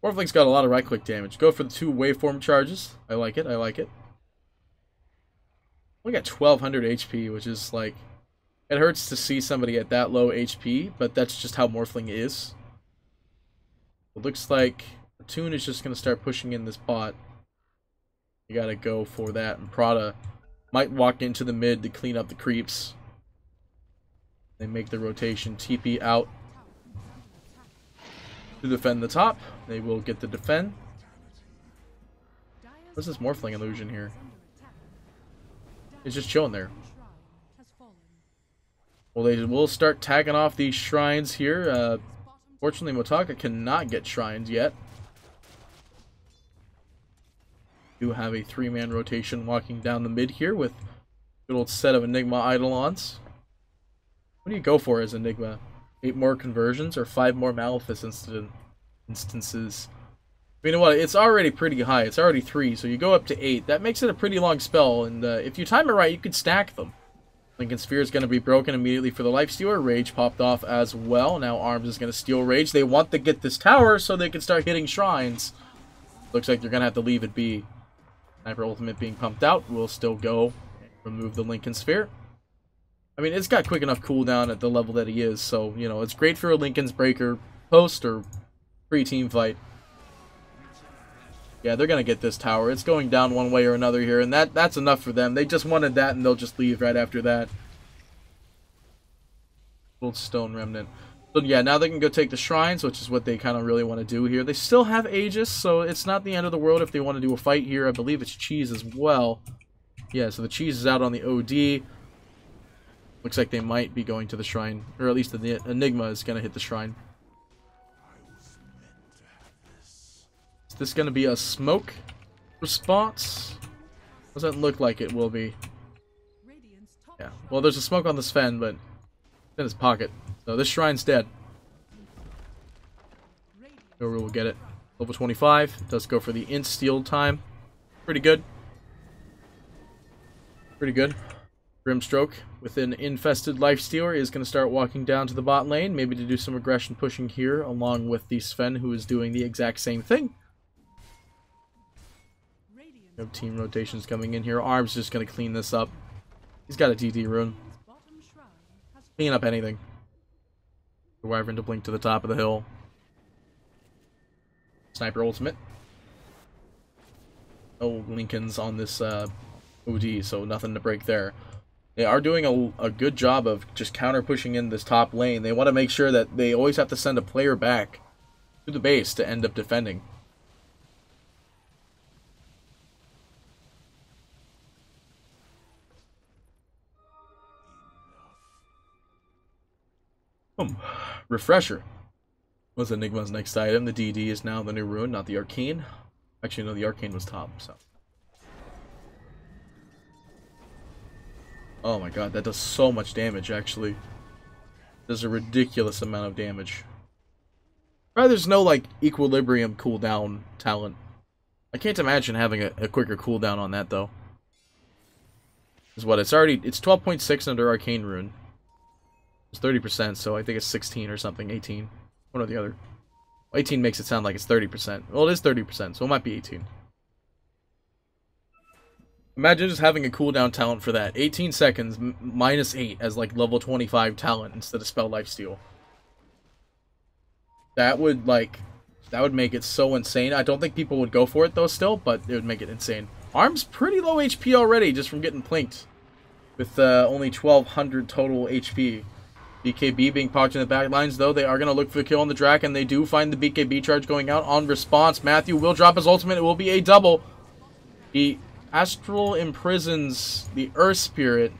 Morphling's got a lot of right-click damage. Go for the 2 waveform charges. I like it. I like it. We got 1200 HP, which is like... It hurts to see somebody at that low HP, but that's just how Morphling is. It looks like Toon is just going to start pushing in this bot. You gotta go for that, and Prada might walk into the mid to clean up the creeps. They make the rotation. TP out to defend the top. They will get the defend. What's this Morphling illusion here? It's just chilling there. Well, they will start tagging off these shrines here. Fortunately, Motaka cannot get shrines yet. Do have a 3-man rotation walking down the mid here with a good old set of Enigma Eidolons. What do you go for as Enigma? 8 more conversions or 5 more Malefice instances? You know what? It's already pretty high. It's already 3, so you go up to 8. That makes it a pretty long spell, and if you time it right, you could stack them. Lincoln Sphere is going to be broken immediately for the Lifestealer. Rage popped off as well. Now Arms is going to steal Rage. They want to get this tower so they can start hitting shrines. Looks like they're going to have to leave it be. Sniper Ultimate being pumped out. Will still go and remove the Lincoln Sphere. I mean, it's got quick enough cooldown at the level that he is, so, you know, it's great for a Lincoln's Breaker post or pre-team fight. Yeah, they're going to get this tower. It's going down one way or another here, and that's enough for them. They just wanted that, and they'll just leave right after that. Old Stone Remnant. So, yeah, now they can go take the shrines, which is what they kind of really want to do here. They still have Aegis, so it's not the end of the world if they want to do a fight here. I believe it's Cheese as well. Yeah, so the Cheese is out on the OD. Looks like they might be going to the shrine, or at least the Enigma is going to hit the shrine. Is this going to be a smoke response? Doesn't look like it will be. Yeah, well, there's a smoke on the Sven, but it's in his pocket. So this shrine's dead. Nowhere will get it. Level 25. It does go for the int steal time. Pretty good. Pretty good. Grimstroke with an infested Lifestealer is going to start walking down to the bot lane. Maybe to do some aggression pushing here along with the Sven, who is doing the exact same thing. We have team rotations coming in here. Arm's just going to clean this up. He's got a TT rune. Clean up anything. The Wyvern to blink to the top of the hill. Sniper ultimate. No Lincolns on this OD, so nothing to break there. They are doing a good job of just counter pushing in this top lane. They want to make sure that they always have to send a player back to the base to end up defending. Refresher was Enigma's next item. The DD is now the new rune, not the Arcane. Actually, no, the Arcane was top, so. Oh my god, that does so much damage, actually. Does a ridiculous amount of damage. There's no, like, equilibrium cooldown talent. I can't imagine having a quicker cooldown on that, though. Is what, it's 12.6 under Arcane Rune. It's 30%, so I think it's 16 or something, 18. One or the other. 18 makes it sound like it's 30%. Well, it is 30%, so it might be 18. Imagine just having a cooldown talent for that. 18 seconds, minus 8 as like level 25 talent instead of spell lifesteal. That would make it so insane. I don't think people would go for it though still, but it would make it insane. Arm's pretty low HP already just from getting plinked. With only 1200 total HP. BKB being parked in the back lines, though. They are going to look for the kill on the Drac, and they do find the BKB charge going out on response. Matthew will drop his ultimate. It will be a double. He astral imprisons the Earth Spirit,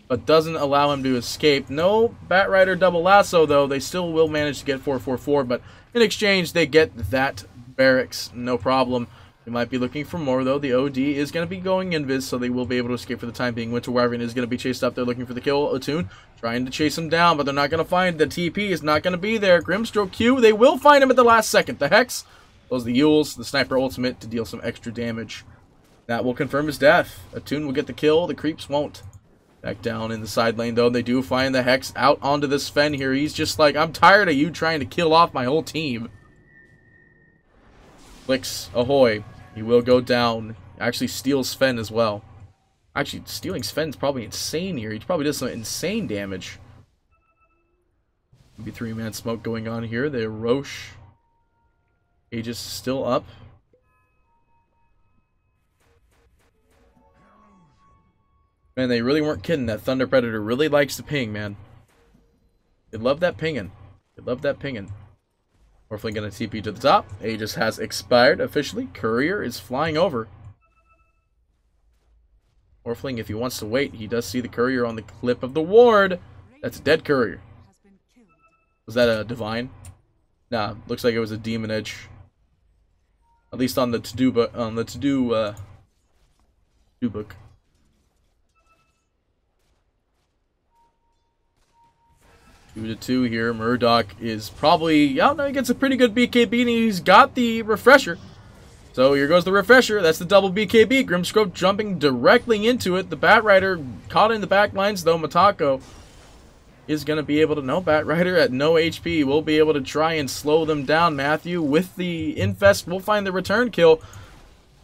but doesn't allow him to escape. No Batrider double lasso, though. They still will manage to get 444, but in exchange, they get that barracks. No problem. They might be looking for more, though. The OD is going to be going invis, so they will be able to escape for the time being. Winter Wyvern is going to be chased up. They're looking for the kill. Attune trying to chase him down, but they're not going to find the TP. Is not going to be there. Grimstroke Q. They will find him at the last second. The Hex. Those the Yules. The Sniper ultimate to deal some extra damage. That will confirm his death. Attune will get the kill. The Creeps won't. Back down in the side lane, though. They do find the Hex out onto this Sven here. He's just like, I'm tired of you trying to kill off my whole team. Flicks ahoy. He will go down. Actually steals Sven as well. Actually, stealing Sven's probably insane here. He probably does some insane damage. Maybe 3-man smoke going on here. The Roche. Aegis is still up. Man, they really weren't kidding. That Thunder Predator really likes to ping, man. They love that pinging. They love that pinging. Morphling gonna TP to the top. Aegis has expired officially. Courier is flying over. Morphling, if he wants to wait, he does see the Courier on the clip of the ward. That's a dead Courier. Was that a Divine? Nah, looks like it was a Demon Edge. At least on the to-do book. Book. 2-2 here. Murdoch is probably, yeah, no, he gets a pretty good BKB and he's got the refresher. So here goes the refresher. That's the double BKB. Grimstroke jumping directly into it. The Batrider caught in the back lines though. Matako is going to be able to, no, Batrider at no HP will be able to try and slow them down. Matthew with the Infest will find the return kill.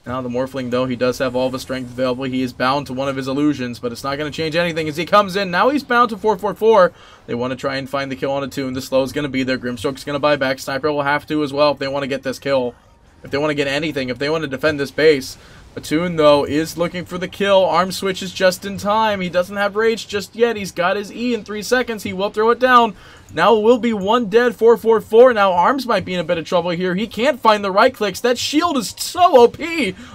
Now the Morphling, though, he does have all of his strength available. He is bound to one of his illusions, but it's not going to change anything as he comes in. Now he's bound to 444. They want to try and find the kill on Attune. The slow is going to be there. Grimstroke's going to buy back. Sniper will have to as well if they want to get this kill. If they want to get anything, if they want to defend this base. Attune, though, is looking for the kill. Arm switch is just in time. He doesn't have rage just yet. He's got his E in 3 seconds. He will throw it down. Now it will be one dead, 444. Now Arms might be in a bit of trouble here. He can't find the right clicks. That shield is so OP.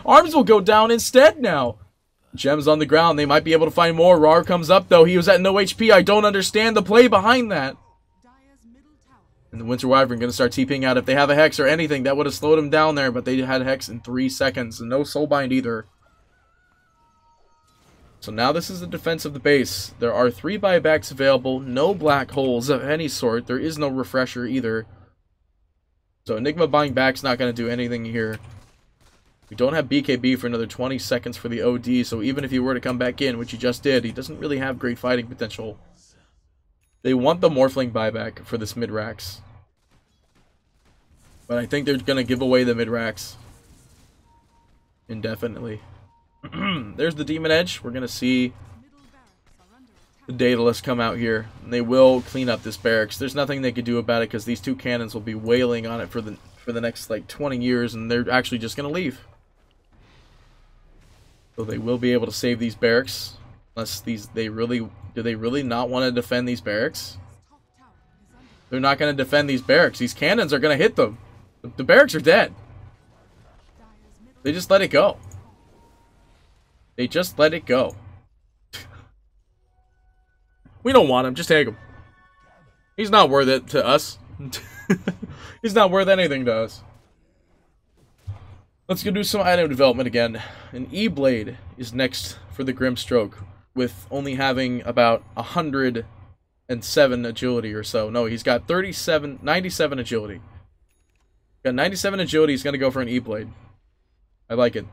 Arms will go down instead now. Gems on the ground. They might be able to find more. Rar comes up, though. He was at no HP. I don't understand the play behind that. And the Winter Wyvern going to start TPing out. If they have a Hex or anything, that would have slowed him down there. But they had Hex in 3 seconds. And no Soulbind either. So now this is the defense of the base. There are 3 buybacks available. No black holes of any sort. There is no refresher either. So Enigma buying back's not going to do anything here. We don't have BKB for another 20 seconds for the OD. So even if he were to come back in, which he just did, he doesn't really have great fighting potential. They want the Morphling buyback for this mid-racks. But I think they're going to give away the mid-racks. indefinitely. There's the Demon Edge. We're going to see Middle barracks are under attack. the Daedalus come out here. And they will clean up this barracks. There's nothing they could do about it because these two cannons will be wailing on it for the next like 20 years, and they're actually just going to leave. So they will be able to save these barracks, unless do they really not want to defend these barracks? Top tower is under They're not going to defend these barracks. These cannons are going to hit them. The barracks are dead. Dire's middle They just let it go. They just let it go. We don't want him. Just take him. He's not worth it to us. He's not worth anything to us. Let's go do some item development again. An E-Blade is next for the Grimstroke, with only having about 107 agility or so. No, he's got 97 agility. Got 97 agility. He's going to go for an E-Blade. I like it.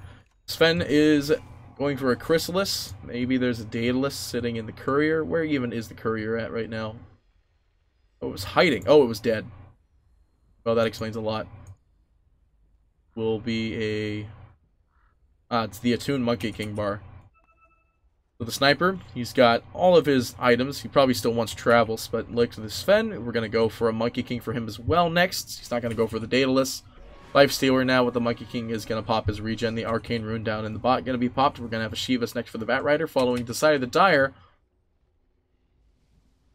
Sven is going for a Chrysalis. Maybe there's a Daedalus sitting in the Courier. Where even is the Courier at right now? Oh, it was hiding. Oh, it was dead. Well, that explains a lot. Will be a... it's the Attuned Monkey King bar. So the Sniper, he's got all of his items. He probably still wants Travels, but like the Sven, we're going to go for a Monkey King for him as well next. He's not going to go for the Daedalus. Lifestealer now with the Monkey King is going to pop his regen. The Arcane Rune down in the bot going to be popped. We're going to have a Shivas next for the Bat Rider, following the side of the Dire.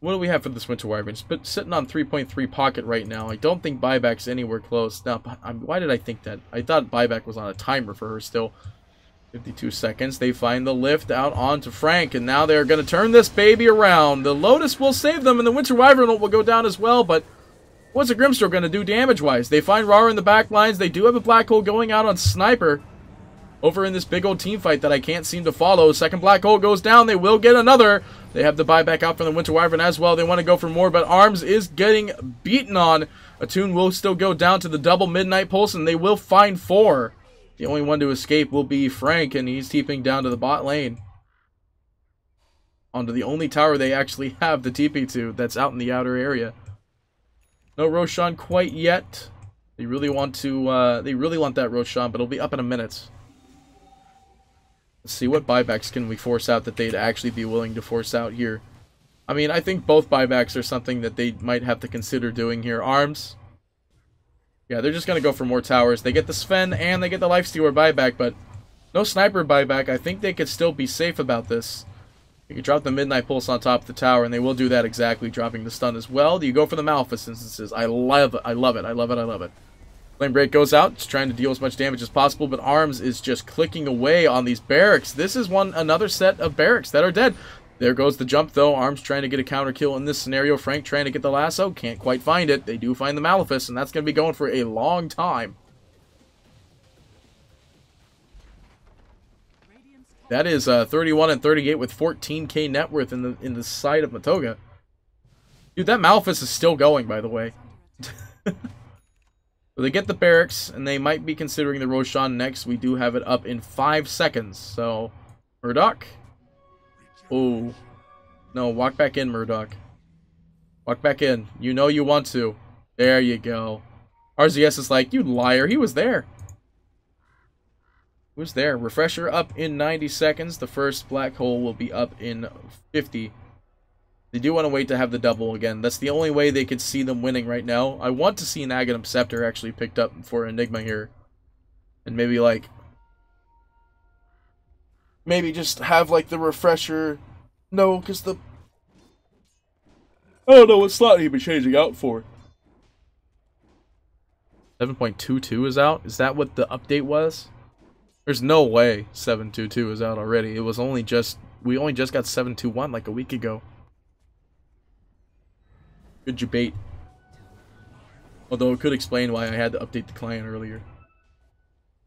What do we have for this Winter Wyvern? It's sitting on 3.3 pocket right now. I don't think buyback's anywhere close. Now, why did I think that? I thought buyback was on a timer for her still. 52 seconds. They find the lift out onto Frank, and now they're going to turn this baby around. The Lotus will save them, and the Winter Wyvern will go down as well, but what's a Grimstroke going to do damage-wise? They find Rara in the back lines. They do have a Black Hole going out on Sniper over in this big old team fight that I can't seem to follow. Second Black Hole goes down. They will get another. They have the buyback out from the Winter Wyvern as well. They want to go for more, but Arms is getting beaten on. Attune will still go down to the double Midnight Pulse, and they will find 4. The only one to escape will be Frank, and he's TPing down to the bot lane. Onto the only tower they actually have the TP to, that's out in the outer area. No Roshan quite yet. They really want to, they really want that Roshan, but it'll be up in a minute. Let's see, what buybacks can we force out that they'd actually be willing to force out here. I mean, I think both buybacks are something that they might have to consider doing here. Arms. Yeah, they're just going to go for more towers. They get the Sven and they get the Lifestealer buyback, but no Sniper buyback. I think they could still be safe about this. You could drop the Midnight Pulse on top of the tower, and they will do that exactly, dropping the stun as well. Do you go for the Malphus instances? I love it. I love it. I love it. I love it. Flame Break goes out. It's trying to deal as much damage as possible, but Arms is just clicking away on these barracks. This is another set of barracks that are dead. There goes the jump, though. Arms trying to get a counter kill in this scenario. Frank trying to get the lasso. Can't quite find it. They do find the Malefice, and that's going to be going for a long time. That is 31 and 38 with 14k net worth in the side of Matoga. Dude, that Malefice is still going, by the way. So they get the barracks, and they might be considering the Roshan next. We do have it up in 5 seconds. So, Murdoch. Oh. No, walk back in, Murdoch. Walk back in. You know you want to. There you go. RZS is like, you liar. He was there. He was there. Refresher up in 90 seconds. The first Black Hole will be up in 50. They do want to wait to have the double again. That's the only way they could see them winning right now. I want to see an Aghanim Scepter actually picked up for Enigma here. And maybe like... maybe just have like the refresher... No, because the... I don't know what slot he'd be changing out for. 7.22 is out? Is that what the update was? There's no way 7.22 is out already. It was only just... we only just got 7.21 like a week ago. Good debate. Although it could explain why I had to update the client earlier.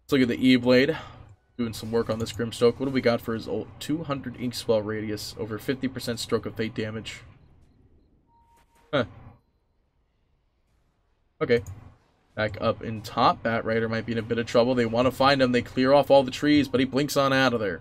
Let's look at the E-Blade. Doing some work on this Grimstroke. What do we got for his ult? 200 ink spell radius. Over 50% stroke of fate damage. Huh. Okay. Back up in top. Bat Rider might be in a bit of trouble. They want to find him. They clear off all the trees, but he blinks on out of there.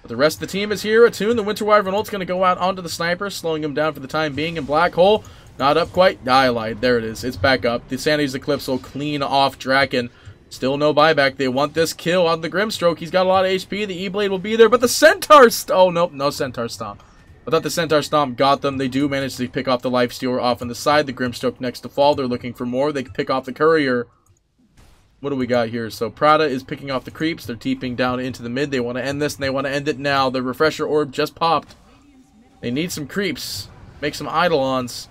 But the rest of the team is here. Attune, the Winter Wyvern ult's going to go out onto the Sniper, slowing him down for the time being. And Black Hole, not up quite. I lied. There it is. It's back up. The Sanity's Eclipse will clean off Draken. Still no buyback. They want this kill on the Grimstroke. He's got a lot of HP. The E-Blade will be there, but the Centaur... Oh, nope. No Centaur Stomp. I thought the Centaur Stomp got them. They do manage to pick off the Lifestealer off on the side. The Grimstroke next to fall. They're looking for more. They can pick off the Courier. What do we got here? So Prada is picking off the creeps. They're teeping down into the mid. They want to end this, and they want to end it now. The Refresher Orb just popped. They need some creeps. Make some Eidolons.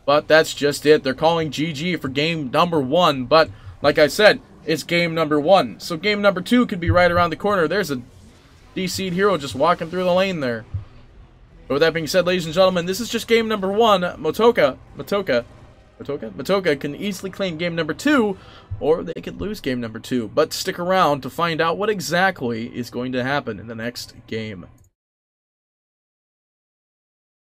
But that's just it. They're calling GG for game number 1. But, like I said, it's game number 1. So game number 2 could be right around the corner. There's a DC'd hero just walking through the lane there. But with that being said, ladies and gentlemen, this is just game number 1. Motocare can easily claim game number 2, or they could lose game number 2. But stick around to find out what exactly is going to happen in the next game.